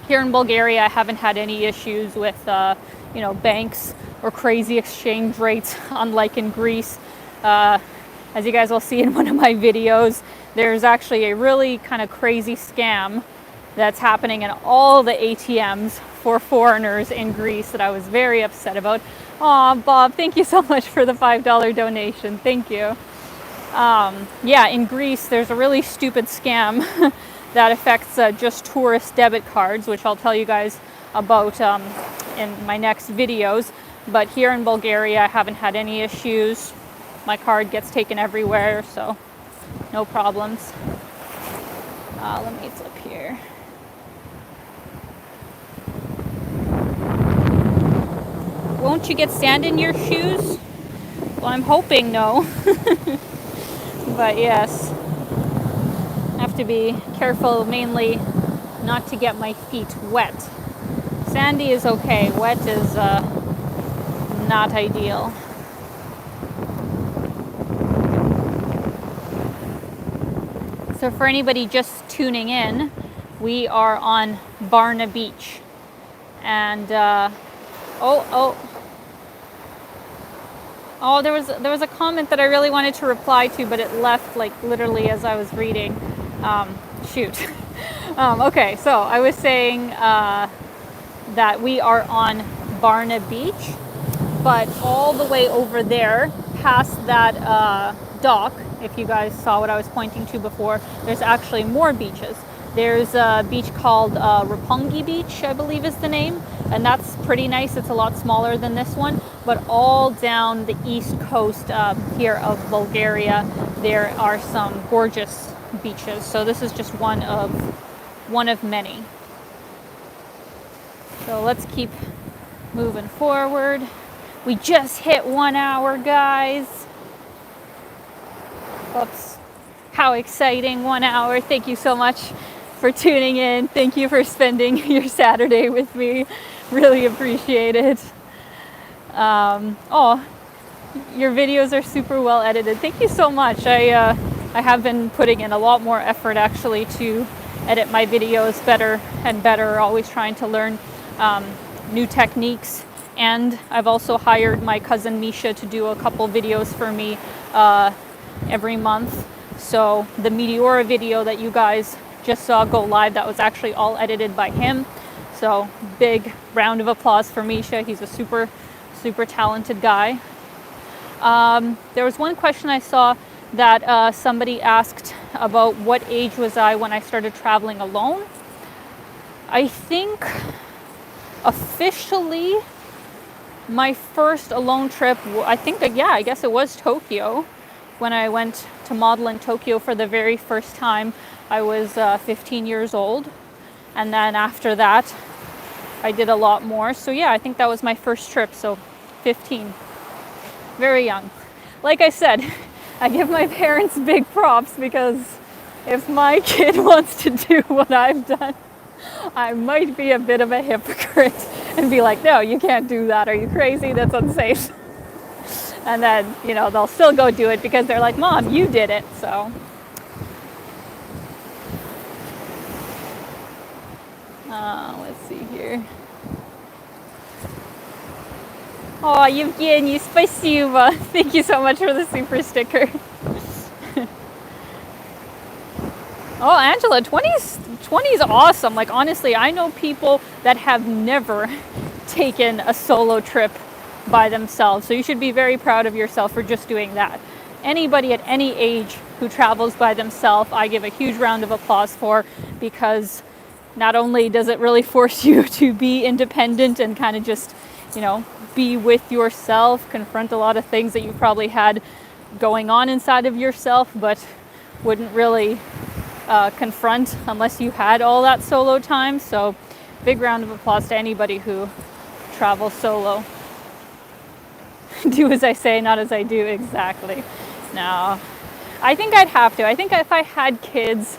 Here in Bulgaria, I haven't had any issues with, you know, banks or crazy exchange rates, unlike in Greece. As you guys will see in one of my videos, there's actually a really kind of crazy scam that's happening in all the ATMs for foreigners in Greece that I was very upset about. Aw, Bob, thank you so much for the $5 donation. Thank you. Yeah, in Greece, there's a really stupid scam that affects just tourist debit cards, which I'll tell you guys about in my next videos. But here in Bulgaria, I haven't had any issues. My card gets taken everywhere, so no problems. Let me flip here. Won't you get sand in your shoes? Well, I'm hoping no. But yes, I have to be careful mainly not to get my feet wet. Sandy is okay, wet is not ideal. So for anybody just tuning in, We are on Varna Beach. And, there was a comment that I really wanted to reply to, but it left like literally as I was reading. Shoot. Okay, so I was saying that we are on Varna Beach, but all the way over there, past that dock, if you guys saw what I was pointing to before, there's actually more beaches. There's a beach called Roppongi Beach, I believe is the name, and that's pretty nice. It's a lot smaller than this one, but all down the east coast here of Bulgaria, there are some gorgeous beaches. So this is just one of many. So let's keep moving forward. We just hit 1 hour, guys. Oops. How exciting, 1 hour. Thank you so much for tuning in. Thank you for spending your Saturday with me. Really appreciate it. Your videos are super well edited. Thank you so much. I have been putting in a lot more effort actually to edit my videos better and better, always trying to learn new techniques. And I've also hired my cousin Misha to do a couple videos for me every month. So the Meteora video that you guys just saw go live, that was actually all edited by him. So big round of applause for Misha. He's a super, super talented guy. There was one question I saw that somebody asked about what age was I when I started traveling alone. I think officially my first alone trip, I guess it was Tokyo. When I went to model in Tokyo for the very first time, I was 15 years old. And then after that, I did a lot more. So yeah, I think that was my first trip. So 15, very young. Like I said, I give my parents big props because if my kid wants to do what I've done, I might be a bit of a hypocrite and be like, no, you can't do that. Are you crazy? That's unsafe. And then, they'll still go do it because they're like, Mom, you did it. So, let's see here. Oh, Evgeny, спасибо. Thank you so much for the super sticker. Oh, Angela, 20's awesome. Like, honestly, I know people that have never taken a solo trip by themselves. So you should be very proud of yourself for just doing that. Anybody at any age who travels by themselves, I give a huge round of applause for, because not only does it really force you to be independent and kind of just, be with yourself, confront a lot of things that you probably had going on inside of yourself, but wouldn't really confront unless you had all that solo time. So big round of applause to anybody who travels solo. Do as I say, not as I do. Exactly. No, I think I'd have to. I think if I had kids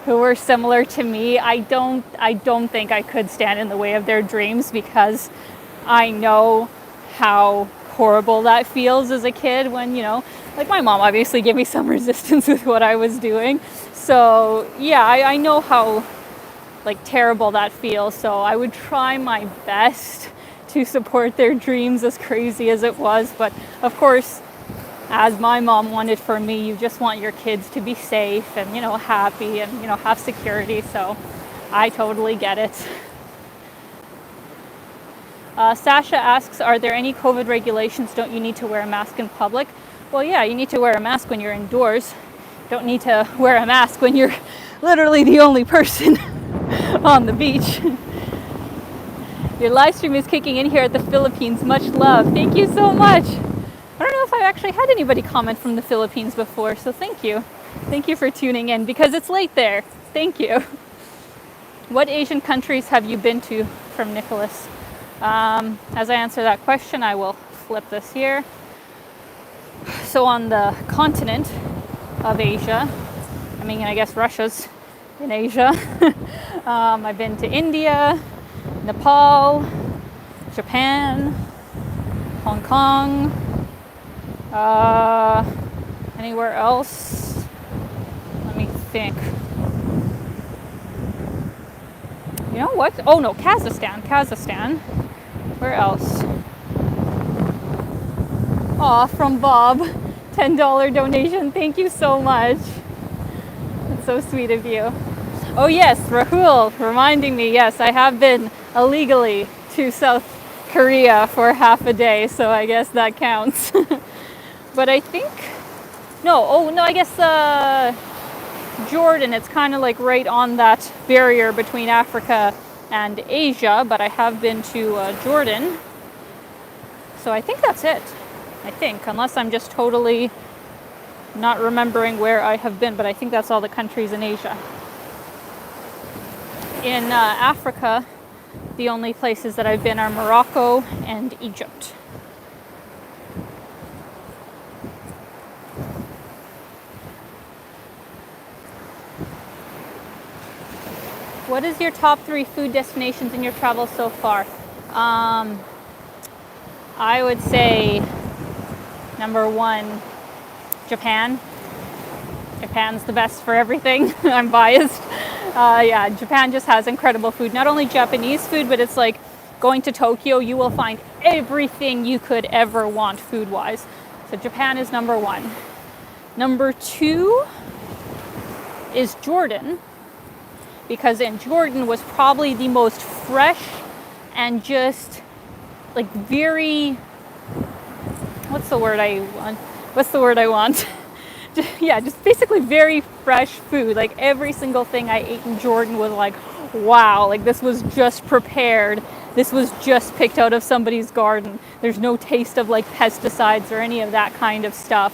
who were similar to me, I don't think I could stand in the way of their dreams, because I know how horrible that feels as a kid when, like my mom obviously gave me some resistance with what I was doing. So yeah, I know how terrible that feels. So I would try my best to support their dreams, as crazy as it was. But of course, as my mom wanted for me, you just want your kids to be safe and, happy and, have security. So I totally get it. Sasha asks, are there any COVID regulations? Don't you need to wear a mask in public? Well, yeah, you need to wear a mask when you're indoors. Don't need to wear a mask when you're literally the only person on the beach. Your live stream is kicking in here at the Philippines. Much love. Thank you so much. I don't know if I've actually had anybody comment from the Philippines before, so thank you. Thank you for tuning in, because it's late there. Thank you. What Asian countries have you been to? From Nicholas. As I answer that question, I will flip this here. So on the continent of Asia, I guess Russia's in Asia. I've been to India, Nepal, Japan, Hong Kong, anywhere else? Let me think. You know what? Oh no, Kazakhstan. Where else? Aw, from Bob. $10 donation. Thank you so much. That's so sweet of you. Oh yes, Rahul reminding me, yes, I have been illegally to South Korea for half a day, so I guess that counts. But I think, I guess Jordan, it's kind of like right on that barrier between Africa and Asia, but I have been to Jordan. So I think that's it. I think, unless I'm just totally not remembering where I have been, but I think that's all the countries in Asia. In Africa, the only places that I've been are Morocco and Egypt. What is your top 3 food destinations in your travels so far? I would say number 1, Japan. Japan's the best for everything. I'm biased. Yeah, Japan just has incredible food. Not only Japanese food, but it's like going to Tokyo, you will find everything you could ever want food-wise. So Japan is number 1. Number 2 is Jordan, because in Jordan was probably the most fresh and just like very, what's the word I want? Yeah, just basically very fresh food. Like every single thing I ate in Jordan was like, wow, like this was just prepared. This was just picked out of somebody's garden. There's no taste of like pesticides or any of that kind of stuff.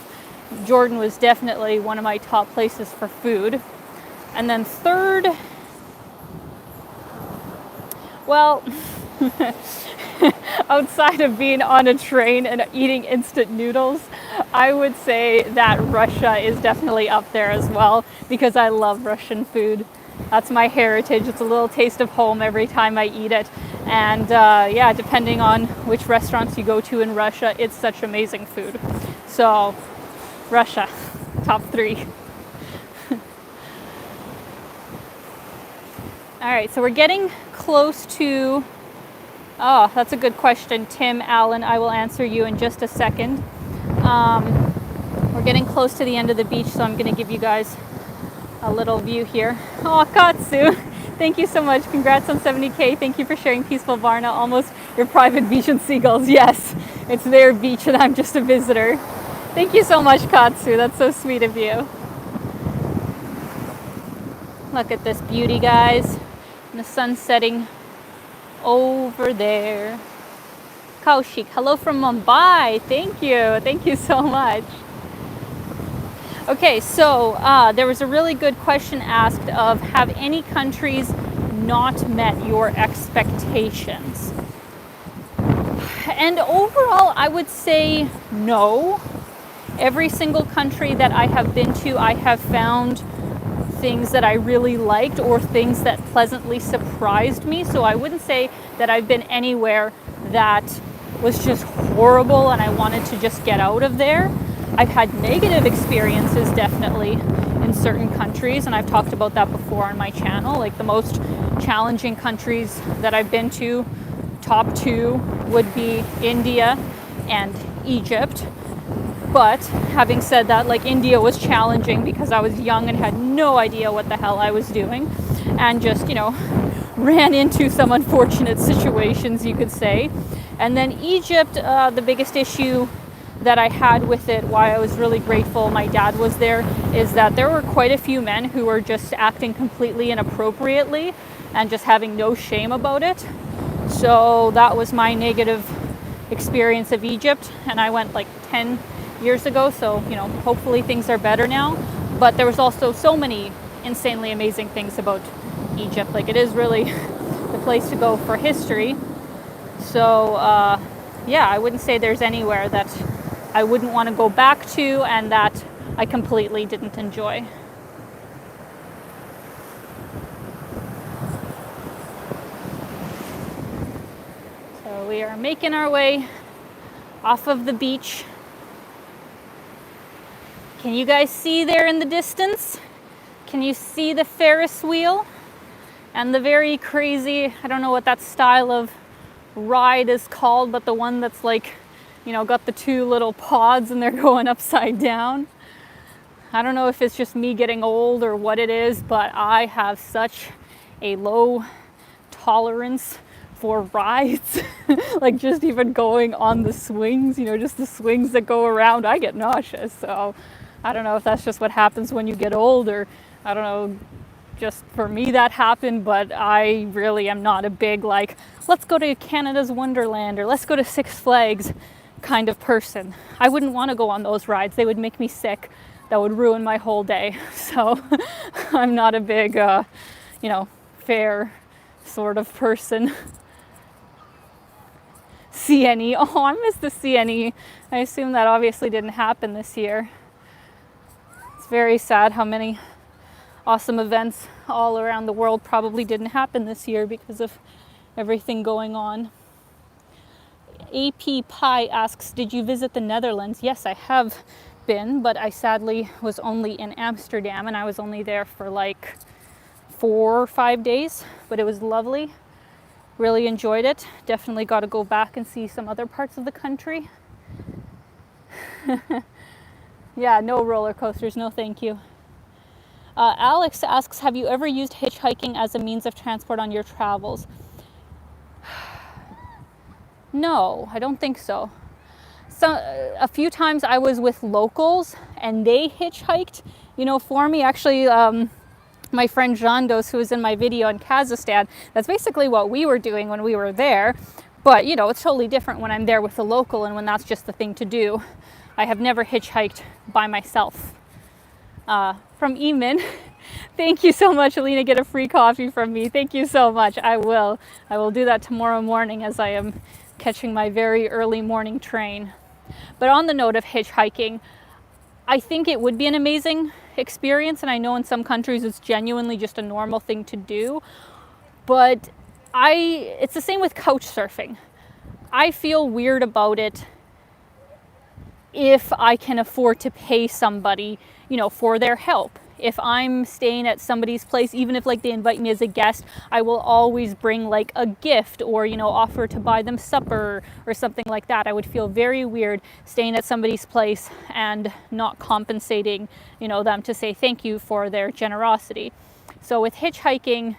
Jordan was definitely one of my top places for food. And then third, well, outside of being on a train and eating instant noodles, I would say that Russia is definitely up there as well, because I love Russian food. That's my heritage. It's a little taste of home every time I eat it. And yeah, depending on which restaurants you go to in Russia, it's such amazing food. So, Russia, top 3. All right, so we're getting close to, oh, that's a good question, Tim Allen. I will answer you in just a second. We're getting close to the end of the beach, so I'm going to give you guys a little view here. Oh, Katsu, thank you so much. Congrats on 70K. Thank you for sharing peaceful Varna, almost your private beach and seagulls. Yes, it's their beach and I'm just a visitor. Thank you so much, Katsu. That's so sweet of you. Look at this beauty, guys. And the sun setting over there. Kaushik, hello from Mumbai. Thank you. Thank you so much. Okay, so there was a really good question asked of, have any countries not met your expectations? And overall, I would say no. Every single country that I have been to, I have found things that I really liked or things that pleasantly surprised me. So I wouldn't say that I've been anywhere that was just horrible and I wanted to just get out of there. I've had negative experiences definitely in certain countries, and I've talked about that before on my channel. Like the most challenging countries that I've been to, top 2 would be India and Egypt. But having said that, like India was challenging because I was young and had no idea what the hell I was doing, and just, you know, ran into some unfortunate situations, you could say. And then Egypt, the biggest issue that I had with it, why I was really grateful my dad was there, is that there were quite a few men who were just acting completely inappropriately and just having no shame about it. So that was my negative experience of Egypt, and I went like 10 years ago, so you know, hopefully things are better now. But there was also so many insanely amazing things about Egypt. Like it is really the place to go for history. So yeah, I wouldn't say there's anywhere that I wouldn't want to go back to and that I completely didn't enjoy. So we are making our way off of the beach. Can you guys see there in the distance? Can you see the Ferris wheel? And the very crazy, I don't know what that style of ride is called, but the one that's like, you know, got the two little pods and they're going upside down. I don't know if it's just me getting old or what it is, but I have such a low tolerance for rides. Like just even going on the swings, you know, just the swings that go around, I get nauseous. So I don't know if that's just what happens when you get old, or I don't know, just for me that happened, but I really am not a big like, let's go to Canada's Wonderland or let's go to Six Flags kind of person. I wouldn't want to go on those rides. They would make me sick. That would ruin my whole day. So I'm not a big, you know, fair sort of person. CNE. Oh, I missed the CNE. I assume that obviously didn't happen this year. It's very sad how many awesome events all around the world probably didn't happen this year because of everything going on. AP Pie asks, did you visit the Netherlands? Yes, I have been, but I sadly was only in Amsterdam and I was only there for like 4 or 5 days, but it was lovely. Really enjoyed it. Definitely got to go back and see some other parts of the country. Yeah, no roller coasters, no thank you. Alex asks, have you ever used hitchhiking as a means of transport on your travels? No, I don't think so. A few times I was with locals and they hitchhiked, you know, for me. Actually, my friend Jandos, who was in my video in Kazakhstan, that's basically what we were doing when we were there. But, you know, it's totally different when I'm there with a local and when that's just the thing to do. I have never hitchhiked by myself. From Eamon, thank you so much, Alina. Get a free coffee from me. Thank you so much. I will do that tomorrow morning as I am catching my very early morning train. But on the note of hitchhiking, I think it would be an amazing experience, and I know in some countries it's genuinely just a normal thing to do, but it's the same with couch surfing. I feel weird about it if I can afford to pay somebody, you know, for their help. If I'm staying at somebody's place, even if like they invite me as a guest, I will always bring like a gift or, you know, offer to buy them supper or something like that. I would feel very weird staying at somebody's place and not compensating, you know, them to say thank you for their generosity. So with hitchhiking,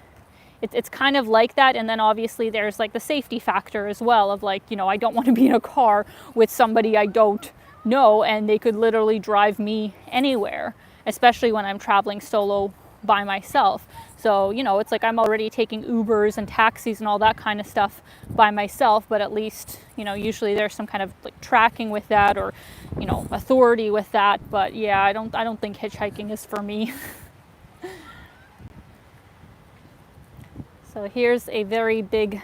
it's kind of like that. And then obviously there's like the safety factor as well of like, you know, I don't want to be in a car with somebody I don't know and they could literally drive me anywhere, especially when I'm traveling solo by myself. So, you know, it's like I'm already taking Ubers and taxis and all that kind of stuff by myself, but at least, you know, usually there's some kind of like tracking with that or, you know, authority with that. But yeah, I don't think hitchhiking is for me. So here's a very big,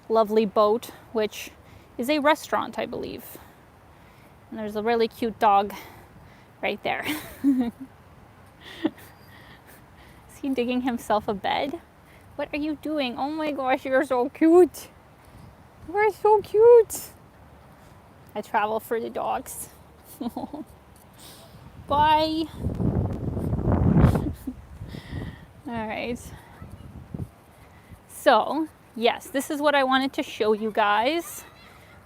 lovely boat, which is a restaurant, I believe. And there's a really cute dog right there. Is he digging himself a bed? What are you doing? Oh my gosh, you're so cute. You are so cute. I travel for the dogs. Bye. All right. So, yes, this is what I wanted to show you guys.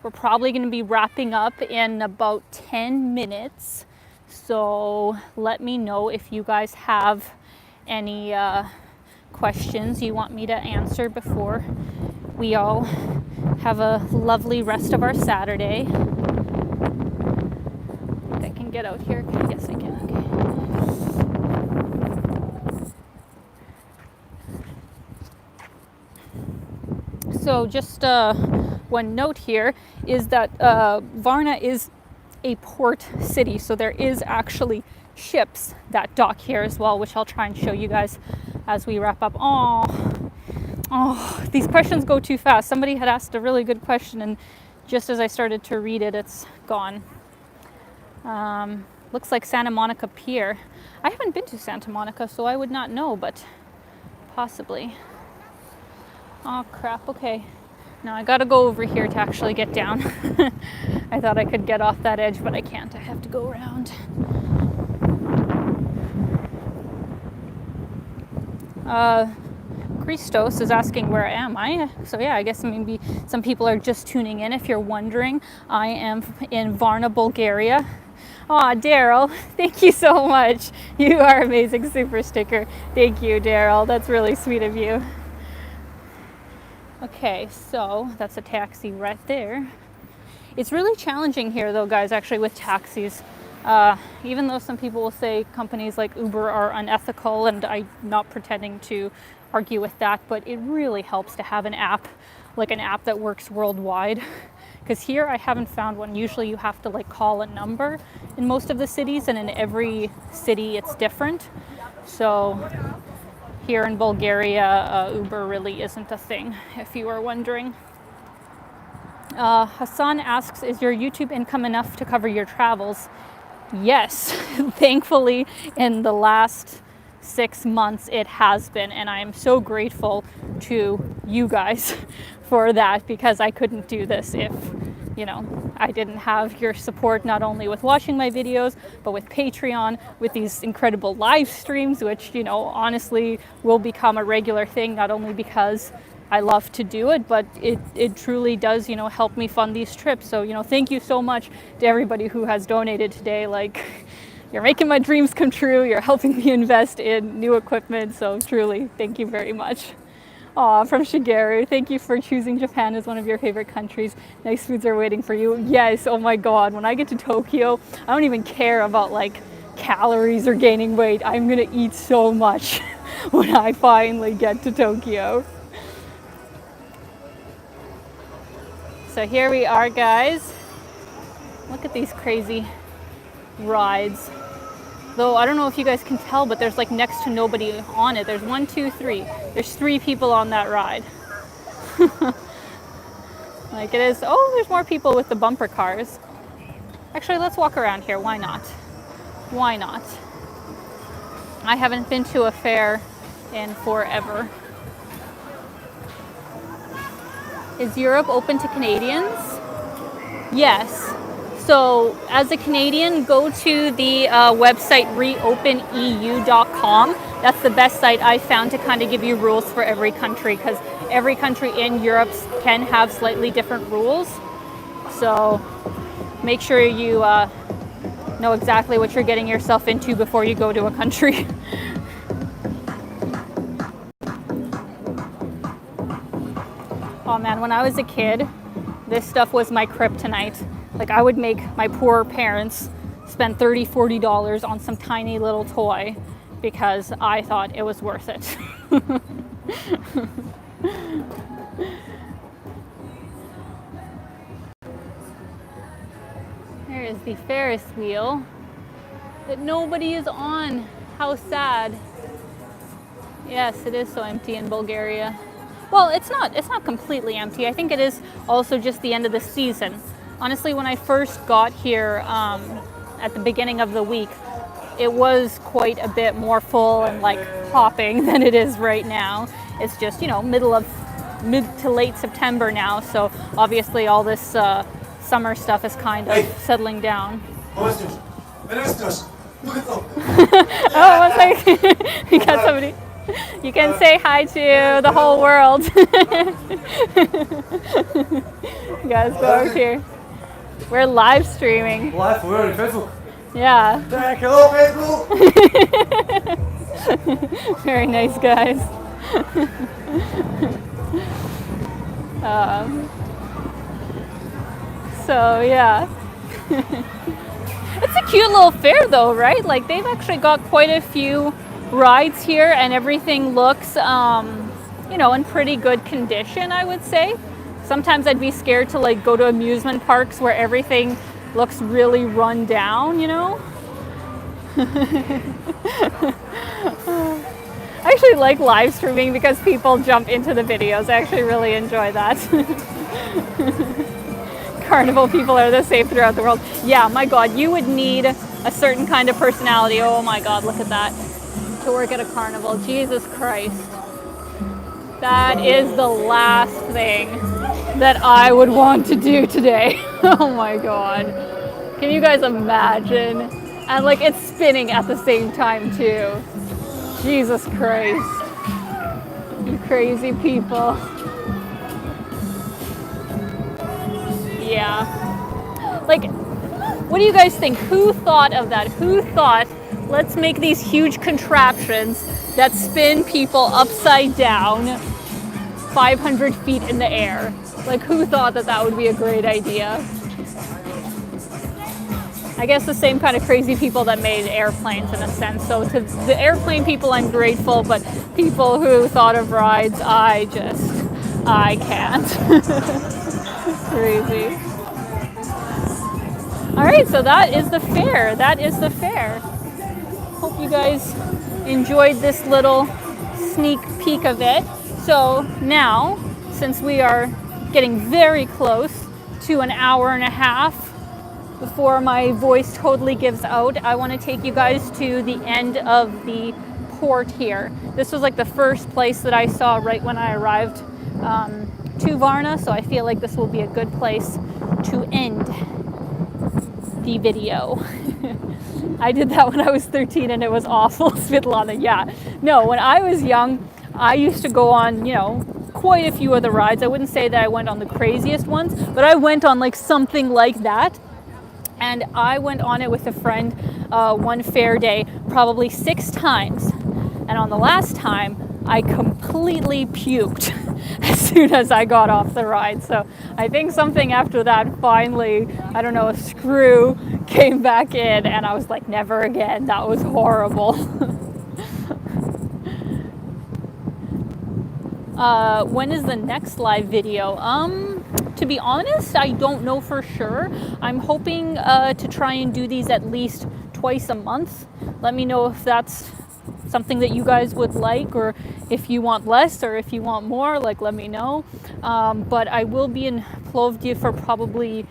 We're probably going to be wrapping up in about 10 minutes. So let me know if you guys have any questions you want me to answer before we all have a lovely rest of our Saturday. I can get out here. Yes, I can. Okay. So just one note here is that Varna is a port city, so there is actually ships that dock here as well, which I'll try and show you guys as we wrap up. Oh, these questions go too fast. Somebody had asked a really good question, and just as I started to read it, it's gone. Looks like Santa Monica Pier. I haven't been to Santa Monica, so I would not know, but possibly. Oh crap, okay. Now I gotta go over here to actually get down. I thought I could get off that edge, but I can't. I have to go around. Christos is asking where am I. So yeah, I guess maybe some people are just tuning in. If you're wondering, I am in Varna, Bulgaria. Aw, Daryl, thank you so much. You are amazing, super sticker. Thank you, Daryl. That's really sweet of you. Okay, so that's a taxi right there. It's really challenging here though, guys, actually with taxis. Even though some people will say companies like Uber are unethical, and I'm not pretending to argue with that, but it really helps to have an app, like an app that works worldwide. Because here I haven't found one. Usually you have to like call a number in most of the cities, and in every city it's different. So here in Bulgaria, Uber really isn't a thing, if you were wondering. Hassan asks, is your YouTube income enough to cover your travels? Yes, thankfully in the last 6 months it has been, and I am so grateful to you guys for that, because I couldn't do this if, you know, I didn't have your support, not only with watching my videos, but with Patreon, with these incredible live streams, which, you know, honestly will become a regular thing, not only because I love to do it, but it truly does, you know, help me fund these trips. So, you know, thank you so much to everybody who has donated today. Like, you're making my dreams come true. You're helping me invest in new equipment. So truly, thank you very much. Aw, from Shigeru, thank you for choosing Japan as one of your favorite countries. Nice foods are waiting for you. Yes, oh my God, when I get to Tokyo, I don't even care about like calories or gaining weight. I'm gonna eat so much when I finally get to Tokyo. So here we are, guys. Look at these crazy rides. Though I don't know if you guys can tell, but there's like next to nobody on it. There's 1, 2, 3. There's 3 people on that ride. Like it is. Oh, there's more people with the bumper cars. Actually, let's walk around here. Why not? Why not? I haven't been to a fair in forever. Is Europe open to Canadians? Yes. So as a Canadian, go to the website reopeneu.com. That's the best site I found to kind of give you rules for every country, because every country in Europe can have slightly different rules. So make sure you know exactly what you're getting yourself into before you go to a country. Oh man, when I was a kid, this stuff was my kryptonite. Like I would make my poor parents spend $30, $40 on some tiny little toy because I thought it was worth it. There is the Ferris wheel that nobody is on. How sad. Yes, it is so empty in Bulgaria. Well, it's not completely empty. I think it is also just the end of the season. Honestly, when I first got here at the beginning of the week, it was quite a bit more full and like hopping than it is right now. It's just, you know, mid to late September now, so obviously all this summer stuff is kind of settling down. Oh, one second. We got somebody. You can say hi to the whole world. You guys go over here. We're live streaming. Live, we're on Facebook. Yeah. Hello, Facebook. Very nice, guys. So yeah. It's a cute little fair though, right? Like they've actually got quite a few rides here, and everything looks you know, in pretty good condition, I would say. Sometimes I'd be scared to like go to amusement parks where everything looks really run down, you know. I actually like live streaming because people jump into the videos. I actually really enjoy that. Carnival people are the same throughout the world. Yeah, my God, you would need a certain kind of personality. Oh my God, look at that. To work at a carnival. Jesus Christ. That is the last thing that I would want to do today. Oh my God. Can you guys imagine? And like it's spinning at the same time too. Jesus Christ. You crazy people. Yeah. Like, what do you guys think? Who thought of that? Who thought, let's make these huge contraptions that spin people upside down 500 feet in the air? Like, who thought that that would be a great idea? I guess the same kind of crazy people that made airplanes in a sense. So to the airplane people, I'm grateful, but people who thought of rides, I can't. Crazy. All right, so that is the fair. That is the fair. Hope you guys enjoyed this little sneak peek of it. So now, since we are getting very close to an hour and a half before my voice totally gives out, I want to take you guys to the end of the port here. This was like the first place that I saw right when I arrived to Varna, so I feel like this will be a good place to end the video. I did that when I was 13 and it was awful, Svetlana. Yeah. No, when I was young, I used to go on, quite a few of the rides. I wouldn't say that I went on the craziest ones, but I went on like something like that. And I went on it with a friend one fair day, probably 6 times. And on the last time, I completely puked as soon as I got off the ride. So I think something after that finally, I don't know, a screw came back in and I was like, never again. That was horrible. When is the next live video? To be honest, I don't know for sure. I'm hoping to try and do these at least twice a month. Let me know if that's something that you guys would like, or if you want less, or if you want more, like let me know. But I will be in Plovdiv for probably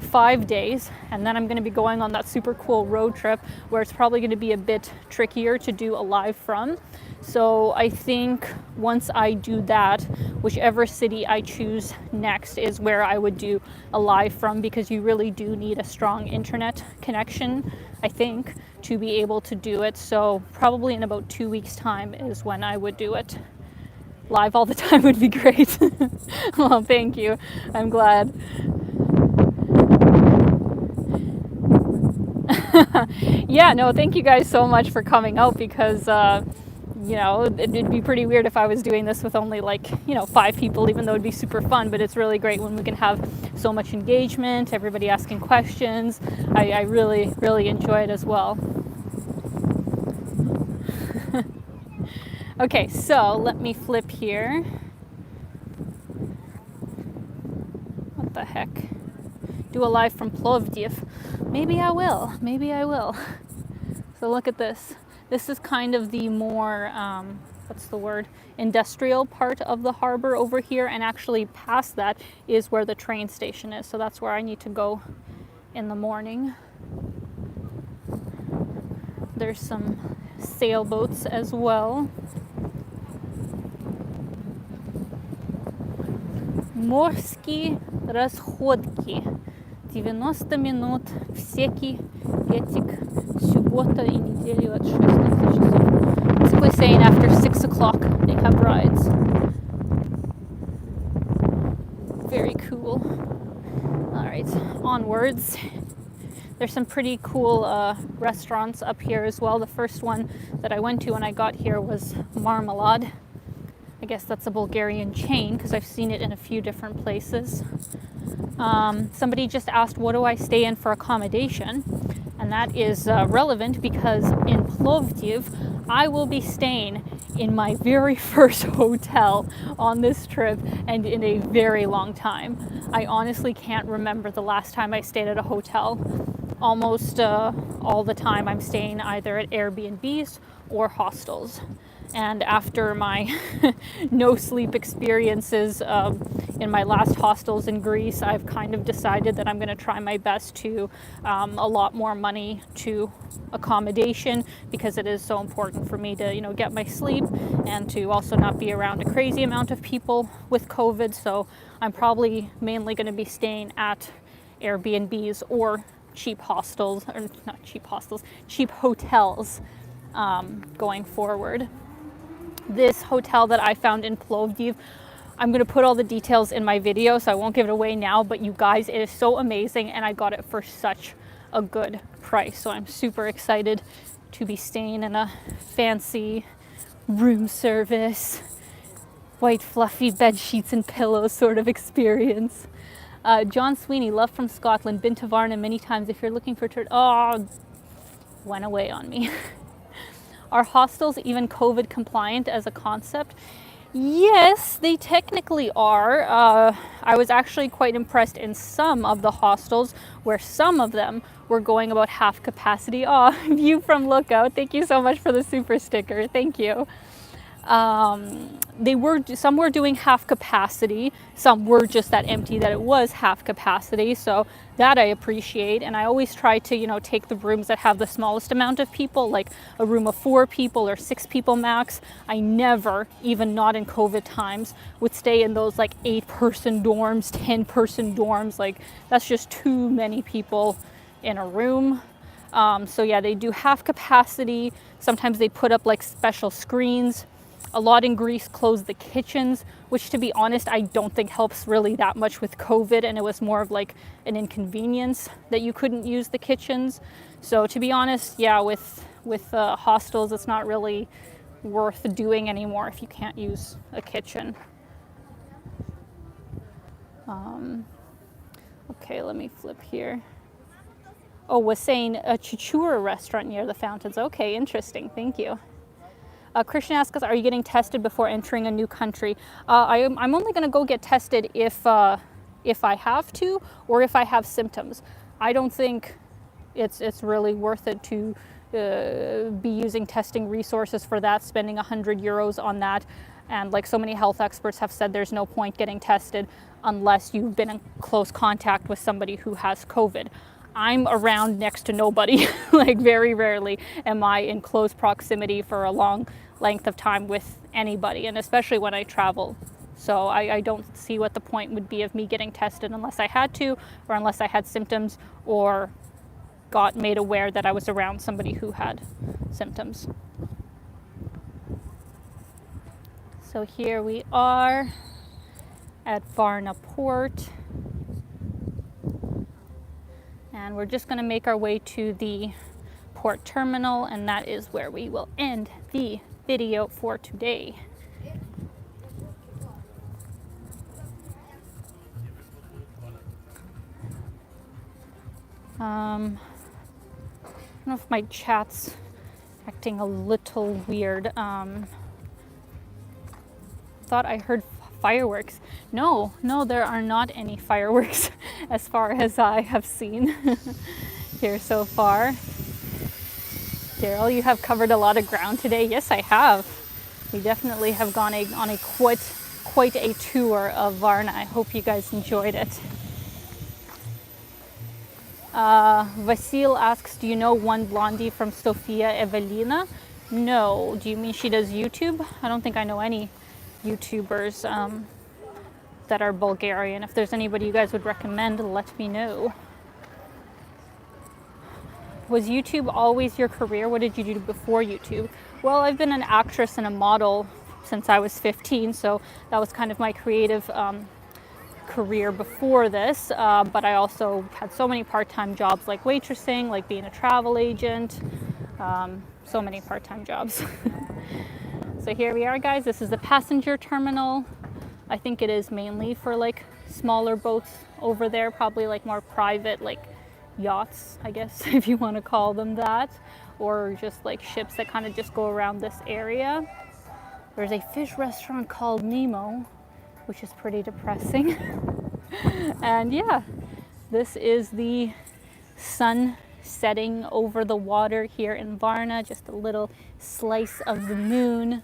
5 days, and then I'm going to be going on that super cool road trip where it's probably going to be a bit trickier to do a live from. So I think once I do that, whichever city I choose next is where I would do a live from, because you really do need a strong internet connection, I think, to be able to do it. So probably in about 2 weeks' time is when I would do it. Live all the time would be great. Well, thank you. I'm glad. Yeah, no, thank you guys so much for coming out, because it'd be pretty weird if I was doing this with only 5 people, even though it'd be super fun. But it's really great when we can have so much engagement, everybody asking questions. I really, really enjoy it as well. Okay, so let me flip here. What the heck? Do a live from Plovdiv. Maybe I will. Maybe I will. So look at this. This is kind of the more, industrial part of the harbor over here. And actually past that is where the train station is. So that's where I need to go in the morning. There's some sailboats as well. Морские расходки. 90 минут всякий этик, суббота и неделю от 16 часов. Basically saying after 6 o'clock they have rides. Very cool. All right, onwards. There's some pretty cool restaurants up here as well. The first one that I went to when I got here was Marmalade. I guess that's a Bulgarian chain because I've seen it in a few different places. Somebody just asked, what do I stay in for accommodation? And that is relevant because in Plovdiv, I will be staying in my very first hotel on this trip and in a very long time. I honestly can't remember the last time I stayed at a hotel. Almost all the time I'm staying either at Airbnbs or hostels. And after my no sleep experiences in my last hostels in Greece, I've kind of decided that I'm going to try my best to allot more money to accommodation, because it is so important for me to, get my sleep and to also not be around a crazy amount of people with COVID. So I'm probably mainly going to be staying at Airbnbs or cheap hostels, or not cheap hostels, cheap hotels going forward. This hotel that I found in Plovdiv, I'm going to put all the details in my video, so I won't give it away now, but you guys, it is so amazing, and I got it for such a good price. So I'm super excited to be staying in a fancy room service, white fluffy bed sheets and pillows sort of experience. John Sweeney, love from Scotland, been to Varna many times. If you're looking for went away on me. Are hostels even COVID compliant as a concept? Yes, they technically are. I was actually quite impressed in some of the hostels where some of them were going about half capacity. Oh, view from Lookout. Thank you so much for the super sticker. Thank you. Some were doing half capacity, some were just that empty that it was half capacity, so that I appreciate. And I always try to, take the rooms that have the smallest amount of people, like a room of 4 people or 6 people max. I never, even not in COVID times, would stay in those like 8-person dorms, 10-person dorms. Like, that's just too many people in a room. So yeah, they do half capacity. Sometimes they put up like special screens. A lot in Greece closed the kitchens, which, to be honest, I don't think helps really that much with COVID, and it was more of like an inconvenience that you couldn't use the kitchens. So to be honest, yeah, with hostels, it's not really worth doing anymore if you can't use a kitchen. Okay, let me flip here. Oh, was saying a Chichura restaurant near the fountains. Okay, interesting. Thank you. Christian asks us, are you getting tested before entering a new country? I'm only going to go get tested if I have to, or if I have symptoms. I don't think it's really worth it to be using testing resources for that, spending 100 euros on that. And like so many health experts have said, there's no point getting tested unless you've been in close contact with somebody who has COVID. I'm around next to nobody. Like, very rarely am I in close proximity for a long length of time with anybody, and especially when I travel. So I don't see what the point would be of me getting tested unless I had to, or unless I had symptoms, or got made aware that I was around somebody who had symptoms. So here we are at Varna Port. And we're just going to make our way to the port terminal, and that is where we will end the video for today. I don't know if my chat's acting a little weird. Thought I heard fireworks. No, there are not any fireworks as far as I have seen here so far. Daryl, you have covered a lot of ground today. Yes, I have. We definitely have gone on a quite a tour of Varna. I hope you guys enjoyed it. Vasil asks, do you know one blondie from Sophia, Evelina? No. Do you mean she does YouTube? I don't think I know any YouTubers that are Bulgarian. If there's anybody you guys would recommend, let me know. Was YouTube always your career? What did you do before YouTube? Well, I've been an actress and a model since I was 15, so that was kind of my creative career before this, but I also had so many part-time jobs, like waitressing, like being a travel agent, so many part-time jobs. So here we are, guys. This is the passenger terminal. I think it is mainly for like smaller boats over there, probably like more private, like yachts, I guess, if you want to call them that, or just like ships that kind of just go around this area. There's a fish restaurant called Nemo, which is pretty depressing. And yeah, this is the sun setting over the water here in Varna, just a little slice of the moon,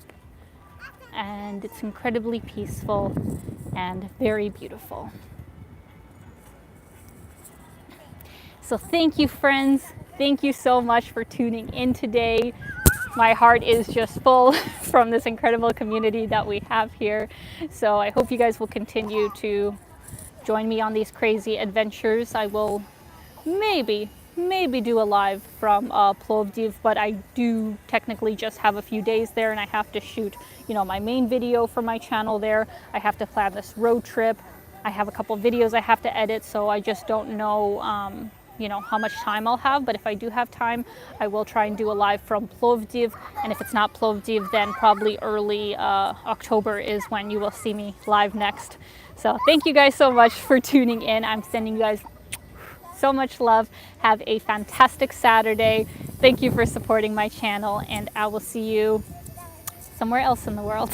and it's incredibly peaceful and very beautiful. So thank you, friends. Thank you so much for tuning in today. My heart is just full from this incredible community that we have here. So I hope you guys will continue to join me on these crazy adventures. I will maybe maybe do a live from Plovdiv, but I do technically just have a few days there, and I have to shoot, you know, my main video for my channel there. I have to plan this road trip. I have a couple videos I have to edit, so I just don't know, you know, how much time I'll have. But if I do have time, I will try and do a live from Plovdiv. And if it's not Plovdiv, then probably early October is when you will see me live next. So thank you guys so much for tuning in. I'm sending you guys so much love. Have a fantastic Saturday. Thank you for supporting my channel, and I will see you somewhere else in the world.